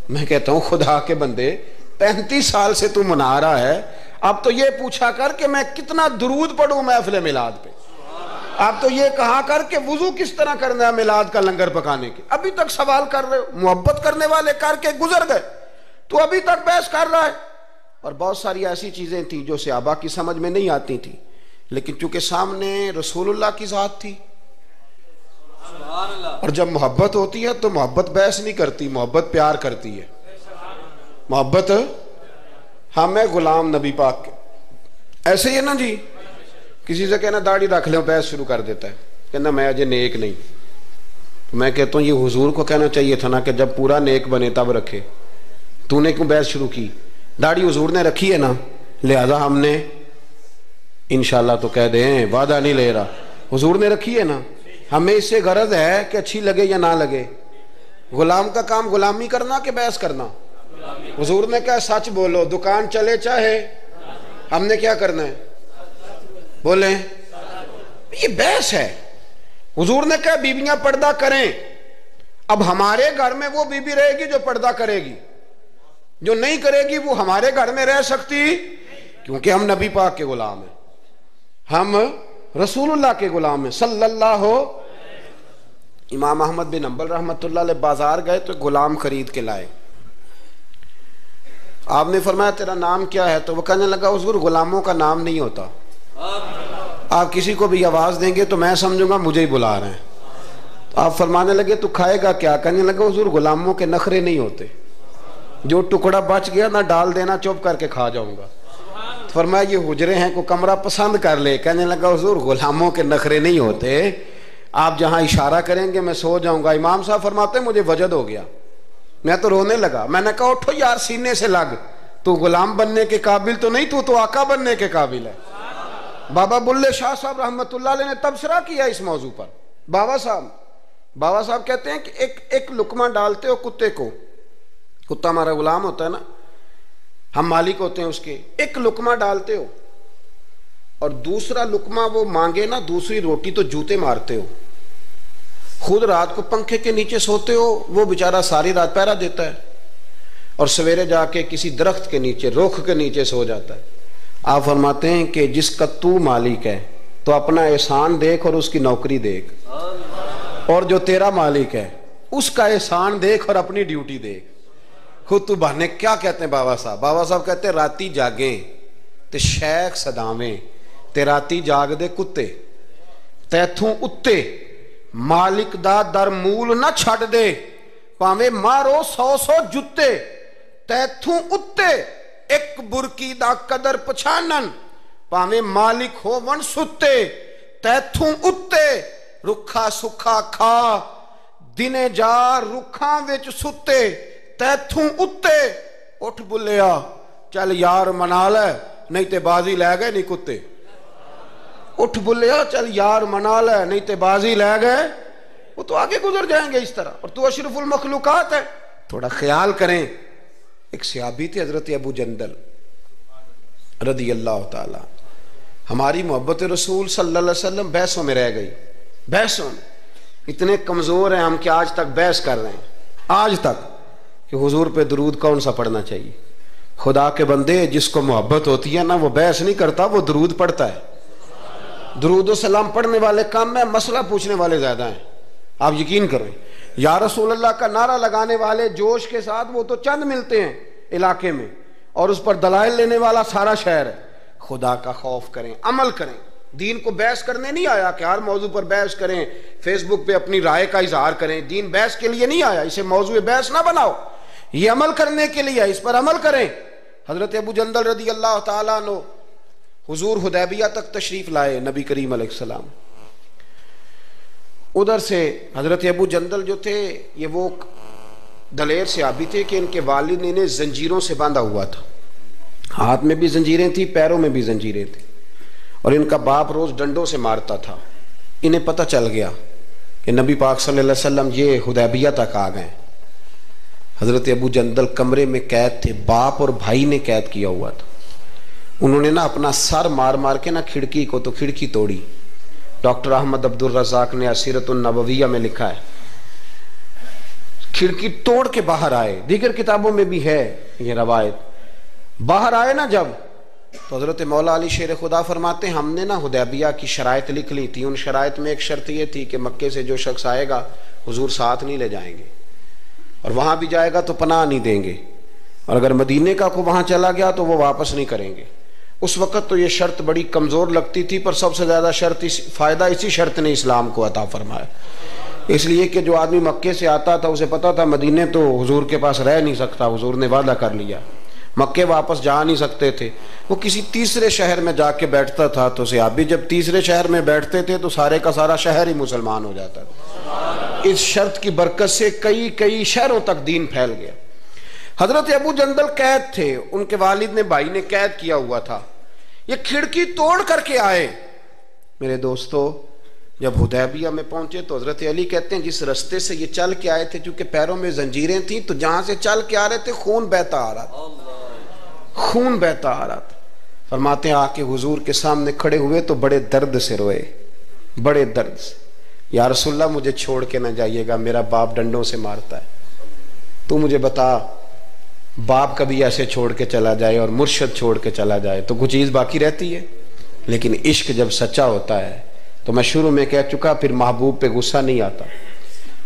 میں کہتا ہوں خدا کے بندے 35 سال سے تو منا رہا ہے, اب تو یہ پوچھا کر کہ میں کتنا درود پڑھوں محفل میلاد پہ, اب تو یہ کہا کر کہ وضو کس طرح کرنا ہے میلاد کا لنگر پکانے کے. ابھی تک سوال کر رہے ہو, محبت کرنے والے کر کے گزر گئے, تو ابھی تک بحث کر رہا ہے. اور بہت ساری ایسی چیزیں تھیں جو صحابہ کی سمجھ میں نہیں آتی تھی, لیکن چونکہ سامنے رسول اللہ کی ذات تھی, اور جب محبت ہوتی ہے تو محبت بحث نہیں کرتی, محبت پیار کرتی ہے. محبت ہم ہے غلام نبی پاک کے. ایسے ہی ہے نا جی, کسی سے کہنا داڑھی رکھ لیں بحث شروع کر دیتا ہے, کہنا میں اجے نیک نہیں. میں کہتا ہوں یہ حضور کو کہنا چاہیے تھا نا کہ جب پورا نیک بنے تب رکھے, تو نے کیوں بحث شروع کی؟ داڑھی حضور نے رکھی ہے نا, لہذا ہم نے انشاءاللہ تو کہہ دیں, وعدہ نہیں لے رہا, حضور نے رکھی ہے نا. ہمیں اس سے غرض ہے کہ اچھی لگے یا نہ لگے. غلام کا کام غلامی کرنا کہ بحث کرنا؟ حضور نے کہا سچ بولو, دکان چلے چاہے, ہم نے کیا کرنا ہے بولیں, یہ بحث ہے. حضور نے کہا بیویاں پردہ کریں, اب ہمارے گھر میں وہ بیوی رہے گی جو پردہ کرے گی, جو نہیں کرے گی وہ ہمارے گھر میں رہ سکتی, کیونکہ ہم نبی پاک کے غلام ہیں, ہم رسول اللہ کے غلام ہیں صلی اللہ ہو. امام احمد بن حنبل رحمۃ اللہ علیہ بازار گئے تو غلام خرید کے لائے. آپ نے فرمایا تیرا نام کیا ہے؟ تو وہ کہنے لگا حضور غلاموں کا نام نہیں ہوتا, آپ کسی کو بھی آواز دیں گے تو میں سمجھوں گا مجھے ہی بلا رہے ہیں. آپ فرمانے لگے تو کھائے گا کیا؟ کہنے لگا حضور غلاموں کے نخرے نہیں ہوتے، جو ٹکڑا بچ گیا نہ ڈال دینا، چپ کر کے کھا جاؤں گا۔ فرمایا یہ حجرے ہیں، کو کمرہ پسند کر لے۔ کہنے لگا حضور غلاموں کے نخرے نہیں ہوتے، آپ جہاں اشارہ کریں گے میں سو جاؤں گا۔ امام صاحب فرماتے ہیں مجھے وجد ہو گیا، میں تو رونے لگا۔ میں نے کہا اٹھو یار سینے سے لگ، تو غلام بننے کے قابل تو نہیں، تو آقا بننے کے قابل ہے۔ بابا بلے شاہ صاحب رحمت اللہ علیہ نے تبصرہ کیا اس موضوع پر۔ بابا صاحب کہتے ہیں کہ ایک لقمہ ڈالتے ہو کتے کو، کتا ہمارا غلام ہوتا ہے نا، ہم مالک ہوتے ہیں اس کے، ایک لقمہ ڈالتے ہو اور دوسرا لقمہ وہ مانگے نا، دوسری روٹی تو جوتے مارتے ہو۔ خود رات کو پنکھے کے نیچے سوتے ہو، وہ بیچارہ ساری رات پہرا دیتا ہے اور سویرے جا کے کسی درخت کے نیچے، رخ کے نیچے سو جاتا ہے۔ آپ فرماتے ہیں کہ جس کا تو مالک ہے تو اپنا احسان دیکھ اور اس کی نوکری دیکھ، اور جو تیرا مالک ہے اس کا احسان دیکھ اور اپنی ڈیوٹی دیکھ۔ خود تو بہنے کیا کہتے ہیں بابا صاحب کہتے ہیں راتی جاگیں تے شیخ صداویں، تے راتی جاگ دے کتے، تیتھوں اتے مالک دا در مول نہ چھڑ دے، پاویں مارو 100 جتے، تیتھوں اتے ایک برکی دا قدر پچھانن، پاویں مالک ہو ون ستے، تیتھوں اتے رکھا سکھا کھا، دنے جا رکھاں وچ ستے، تیتھوں اتے اٹھ بلیا چل یار منا لے نہیں تے بازی لے گئے نہیں کتے، اٹھ بلیا چل یار منا لے نہیں تے بازی لے گئے، وہ تو آگے گزر جائیں گے اس طرح، اور تو اشرف المخلوقات ہے۔ تھوڑا خیال کریں، ایک صحابی تھے حضرت ابو جندل رضی اللہ تعالی، ہماری محبت رسول صلی اللہ علیہ وسلم بحثوں میں رہ گئی، بحثوں میں اتنے کمزور ہیں ہم کہ آج تک بحث کر رہے ہیں، آج تک کہ حضور پہ درود کون سا پڑھنا چاہیے۔ خدا کے بندے جس کو محبت ہوتی ہے نا وہ بحث نہیں کرتا، وہ درود پڑھتا ہے۔ درود و سلام پڑھنے والے کم ہیں، مسئلہ پوچھنے والے زیادہ ہیں، آپ یقین کریں۔ یا رسول اللہ کا نعرہ لگانے والے جوش کے ساتھ وہ تو چند ملتے ہیں علاقے میں، اور اس پر دلائل لینے والا سارا شہر ہے۔ خدا کا خوف کریں، عمل کریں۔ دین کو بحث کرنے نہیں آیا کہ ہر موضوع پر بحث کریں، فیس بک پہ اپنی رائے کا اظہار کریں۔ دین بحث کے لیے نہیں آیا، اسے موضوع بحث نہ بناؤ، یہ عمل کرنے کے لیے، اس پر عمل کریں۔ حضرت ابو جندل رضی اللہ تعالیٰ عنہ حضور حدیبیہ تک تشریف لائے، نبی کریم علیہ السلام۔ ادھر سے حضرت ابو جندل جو تھے یہ وہ دلیر صحابی تھے کہ ان کے والد نے انہیں زنجیروں سے باندھا ہوا تھا، ہاتھ میں بھی زنجیریں تھیں، پیروں میں بھی زنجیریں تھیں، اور ان کا باپ روز ڈنڈوں سے مارتا تھا۔ انہیں پتہ چل گیا کہ نبی پاک صلی اللہ علیہ وسلم یہ حدیبیہ تک آ گئے۔ حضرت ابو جندل کمرے میں قید تھے، باپ اور بھائی نے قید کیا ہوا تھا۔ انہوں نے اپنا سر مار مار کے کھڑکی کو تو کھڑکی توڑی۔ ڈاکٹر احمد عبد الرزاق نے سیرت النبویہ میں لکھا ہے کھڑکی توڑ کے باہر آئے، دیگر کتابوں میں بھی ہے یہ روایت۔ باہر آئے نا جب تو حضرت مولا علی شیر خدا فرماتے ہیں ہم نے حدیبیہ کی شرائط لکھ لی تھی۔ ان شرائط میں ایک شرط یہ تھی کہ مکے سے جو شخص آئے گا حضور ساتھ نہیں لے جائیں گے، اور وہاں بھی جائے گا تو پناہ نہیں دیں گے، اور اگر مدینے کا کو وہاں چلا گیا تو وہ واپس نہیں کریں گے۔ اس وقت تو یہ شرط بڑی کمزور لگتی تھی، پر سب سے زیادہ فائدہ اسی شرط نے اسلام کو عطا فرمایا، اس لیے کہ جو آدمی مکے سے آتا تھا اسے پتا تھا مدینے تو حضور کے پاس رہ نہیں سکتا، حضور نے وعدہ کر لیا، مکے واپس جا نہیں سکتے تھے، وہ کسی تیسرے شہر میں جا کے بیٹھتا تھا، تو صحابی جب تیسرے شہر میں بیٹھتے تھے تو سارے کا سارا شہر ہی مسلمان ہو جاتا تھا۔ اس شرط کی برکت سے کئی شہروں تک دین پھیل گیا۔ حضرت ابو جندل قید تھے، ان کے والد نے بھائی نے قید کیا ہوا تھا، یہ کھڑکی توڑ کر کے آئے۔ میرے دوستو جب حدیبیہ میں پہنچے تو حضرت علی کہتے ہیں جس رستے سے یہ چل کے آئے تھے، چونکہ پیروں میں زنجیریں تھیں تو جہاں سے چل کے آ رہے تھے خون بہتا آ رہا تھا، خون بہتا آ رہا تھا۔ فرماتے ہیں آ کے حضور کے سامنے کھڑے ہوئے تو بڑے درد سے روئے، بڑے درد سے، یا رسول اللہ مجھے چھوڑ کے نہ جائیے گا، میرا باپ ڈنڈوں سے مارتا ہے، تو مجھے بتا باپ کبھی ایسے چھوڑ کے چلا جائے اور مرشد چھوڑ کے چلا جائے تو کچھ چیز باقی رہتی ہے، لیکن عشق جب سچا ہوتا ہے تو میں شروع میں کہہ چکا پھر محبوب پہ غصہ نہیں آتا،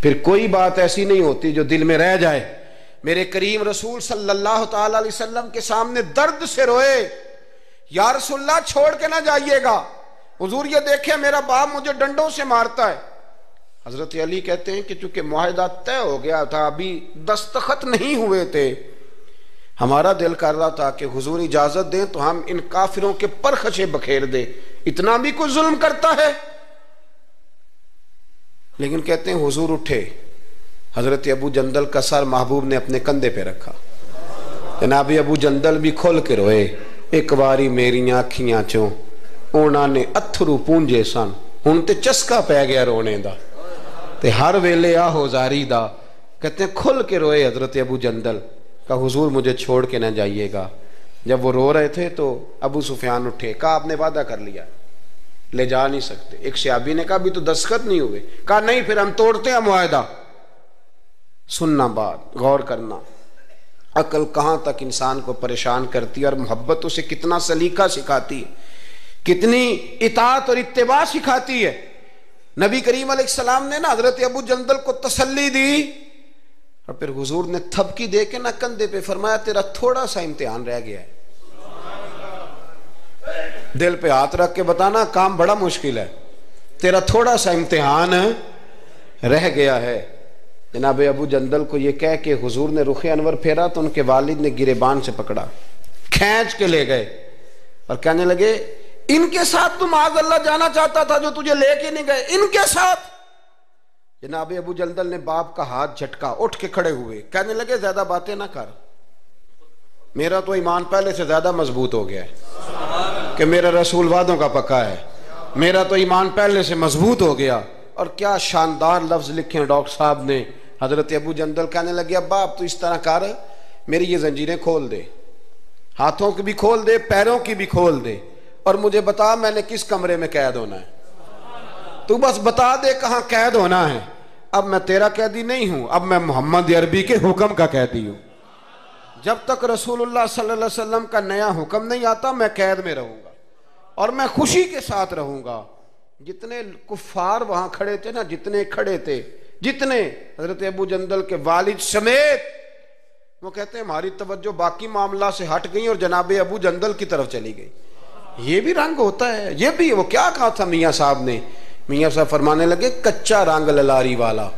پھر کوئی بات ایسی نہیں ہوتی جو دل میں رہ جائے۔ میرے کریم رسول صلی اللہ تعالی علیہ وسلم کے سامنے درد سے روئے، یا رسول اللہ چھوڑ کے نہ جائیے گا، حضور یہ دیکھیں میرا باپ مجھے ڈنڈوں سے مارتا ہے۔ حضرت علی کہتے ہیں کہ چونکہ معاہدہ طے ہو گیا تھا، ابھی دستخط نہیں ہوئے تھے، ہمارا دل کر رہا تھا کہ حضور اجازت دیں تو ہم ان کافروں کے پرخچے بکھیر دیں، اتنا بھی کوئی ظلم کرتا ہے؟ لیکن کہتے ہیں حضور اٹھے، حضرت ابو جندل کا سر محبوب نے اپنے کندھے پہ رکھا، جناب ابو جندل بھی کھل کے روئے، ایک باری میریاں اکھیاں چوں انہاں نے اتھرو پونجے سن، ہن تے چسکا پہ گیا رونے دا تے ہر ویلے آہو زاری دا۔ کہتے ہیں کھل کے روئے حضرت ابو جندل، کہا حضور مجھے چھوڑ کے نہ جائیے گا۔ جب وہ رو رہے تھے تو ابو سفیان اٹھے، کہا آپ نے وعدہ کر لیا لے جا نہیں سکتے۔ ایک صحابی نے کہا بھی تو دستخط نہیں ہوئے، کہا نہیں پھر ہم توڑتے ہیں معاہدہ۔ سننا بات، غور کرنا، عقل کہاں تک انسان کو پریشان کرتی ہے اور محبت اسے کتنا سلیقہ سکھاتی ہے، کتنی اطاعت اور اتباع سکھاتی ہے۔ نبی کریم علیہ السلام نے نا حضرت ابو جندل کو تسلی دی، اور پھر حضور نے تھپکی دے کے نا کندھے پہ فرمایا تیرا تھوڑا سا امتحان رہ گیا ہے۔ دل پہ ہاتھ رکھ کے بتانا کام بڑا مشکل ہے، تیرا تھوڑا سا امتحان رہ گیا ہے۔ جناب ابو جندل کو یہ کہہ کہ حضور نے رخ انور پھیرا تو ان کے والد نے گریبان سے پکڑا، کھینچ کے لے گئے اور کہنے لگے ان کے ساتھ تو معاذ اللہ جانا چاہتا تھا جو تجھے لے کے نہیں گئے، ان کے ساتھ۔ جناب ابو جندل نے باپ کا ہاتھ جھٹکا، اٹھ کے کھڑے ہوئے، کہنے لگے زیادہ باتیں نہ کر، میرا تو ایمان پہلے سے زیادہ مضبوط ہو گیا ہے کہ میرا رسول وعدوں کا پکا ہے، میرا تو ایمان پہلے سے مضبوط ہو گیا۔ اور کیا شاندار لفظ لکھے ہیں ڈاکٹر صاحب نے۔ حضرت ابو جندل کہنے لگے ابا آپ تو اس طرح کر، میری یہ زنجیریں کھول دے، ہاتھوں کی بھی کھول دے، پیروں کی بھی کھول دے، اور مجھے بتا میں نے کس کمرے میں قید ہونا ہے، تو بس بتا دے کہاں قید ہونا ہے۔ اب میں تیرا قیدی نہیں ہوں، اب میں محمد عربی کے حکم کا قیدی ہوں۔ جب تک رسول اللہ صلی اللہ علیہ وسلم کا نیا حکم نہیں آتا میں قید میں رہوں گا، اور میں خوشی کے ساتھ رہوں گا۔ جتنے کفار وہاں کھڑے تھے نا، جتنے کھڑے تھے، جتنے حضرت ابو جندل کے والد سمیت، وہ کہتے ہیں ہماری توجہ باقی معاملہ سے ہٹ گئی اور جناب ابو جندل کی طرف چلی گئی۔ یہ بھی رنگ ہوتا ہے، یہ بھی۔ وہ کیا کہا تھا میاں صاحب نے؟ میاں صاحب فرمانے لگے کچا رنگ للاری والا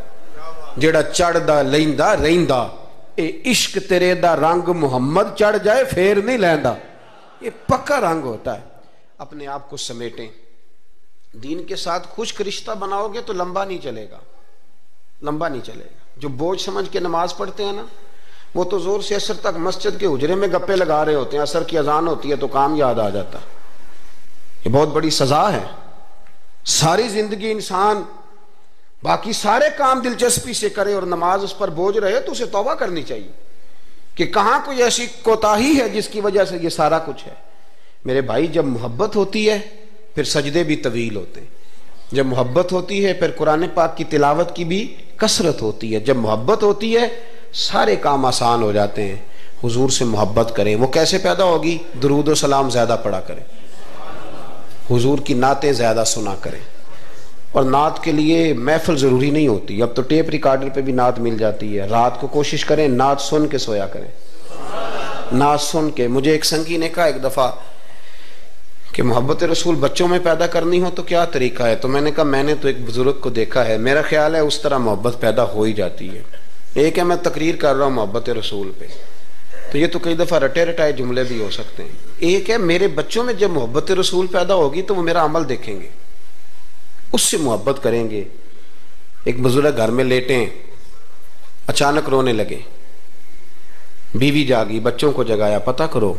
جیڑا چڑھدا لیندا رہندا، اے عشق تیرے دا رنگ محمد چڑھ جائے پھر نہیں لیندا۔ یہ پکا رنگ ہوتا ہے۔ اپنے آپ کو سمیٹیں، دین کے ساتھ خشک رشتہ بناؤ گے تو لمبا نہیں چلے گا، لمبا نہیں چلے گا۔ جو بوجھ سمجھ کے نماز پڑھتے ہیں نا، وہ تو زور سے عصر تک مسجد کے حجرے میں گپے لگا رہے ہوتے ہیں، عصر کی اذان ہوتی ہے تو کام یاد آ جاتا۔ یہ بہت بڑی سزا ہے۔ ساری زندگی انسان باقی سارے کام دلچسپی سے کرے اور نماز اس پر بوجھ رہے تو اسے توبہ کرنی چاہیے کہ کہاں کوئی ایسی کوتاہی ہے جس کی وجہ سے یہ سارا کچھ ہے۔ میرے بھائی، جب محبت ہوتی ہے پھر سجدے بھی طویل ہوتے ہیں، جب محبت ہوتی ہے پھر قرآن پاک کی تلاوت کی بھی کثرت ہوتی ہے، جب محبت ہوتی ہے سارے کام آسان ہو جاتے ہیں۔ حضور سے محبت کریں، وہ کیسے پیدا ہوگی؟ درود و سلام زیادہ پڑھا کریں، حضور کی نعتیں زیادہ سنا کریں۔ اور نعت کے لیے محفل ضروری نہیں ہوتی، اب تو ٹیپ ریکارڈر پہ بھی نعت مل جاتی ہے۔ رات کو کوشش کریں نعت سن کے سویا کریں، نعت سن کے۔ مجھے ایک سنگی نے کہا ایک دفعہ کہ محبت رسول بچوں میں پیدا کرنی ہو تو کیا طریقہ ہے؟ تو میں نے کہا میں نے تو ایک بزرگ کو دیکھا ہے، میرا خیال ہے اس طرح محبت پیدا ہو ہی جاتی ہے۔ ایک ہے میں تقریر کر رہا ہوں محبت رسول پہ، تو یہ تو کئی دفعہ رٹے رٹائے جملے بھی ہو سکتے ہیں۔ ایک ہے میرے بچوں میں جب محبت رسول پیدا ہوگی تو وہ میرا عمل دیکھیں گے، اس سے محبت کریں گے۔ ایک بزرگ گھر میں لیٹیں، اچانک رونے لگے، بیوی جاگی، بچوں کو جگایا پتہ کرو۔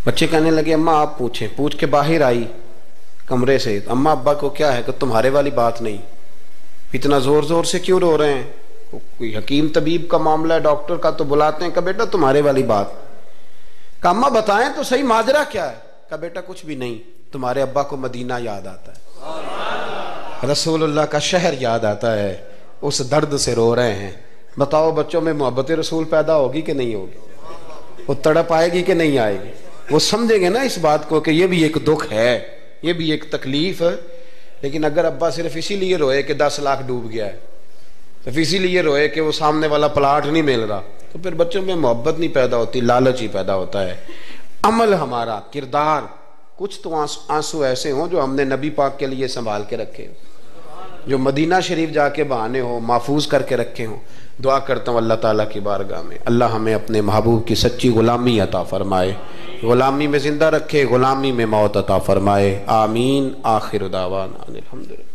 بچے کہنے لگے اماں آپ پوچھیں، پوچھ کے باہر آئی کمرے سے، اماں ابا کو کیا ہے؟ کہ تمہارے والی بات نہیں، اتنا زور زور سے کیوں رو رہے ہیں؟ کوئی حکیم طبیب کا معاملہ ہے، ڈاکٹر کا تو بلاتے ہیں۔ کہ بیٹا تمہارے والی بات۔ کہ اماں بتائیں تو صحیح ماجرا کیا ہے؟ کہ بیٹا کچھ بھی نہیں، تمہارے ابا کو مدینہ یاد آتا ہے، رسول اللہ کا شہر یاد آتا ہے، اس درد سے رو رہے ہیں۔ بتاؤ بچوں میں محبت رسول پیدا ہوگی کہ نہیں ہوگی؟ وہ تڑپ آئے گی کہ نہیں آئے گی؟ وہ سمجھیں گے نا اس بات کو کہ یہ بھی ایک دکھ ہے، یہ بھی ایک تکلیف ہے۔ لیکن اگر ابا صرف اسی لیے روئے کہ 10 لاکھ ڈوب گیا ہے، صرف اسی لیے روئے کہ وہ سامنے والا پلاٹ نہیں مل رہا، تو پھر بچوں میں محبت نہیں پیدا ہوتی، لالچ ہی پیدا ہوتا ہے۔ عمل ہمارا، کردار، کچھ تو آنسو ایسے ہوں جو ہم نے نبی پاک کے لیے سنبھال کے رکھے، جو مدینہ شریف جا کے بہانے ہو محفوظ کر کے رکھے ہوں. دعا کرتا ہوں اللہ تعالیٰ کی بارگاہ میں اللہ ہمیں اپنے محبوب کی سچی غلامی عطا فرمائے, غلامی میں زندہ رکھے, غلامی میں موت عطا فرمائے. آمین. آخر دعوانا الحمدللہ.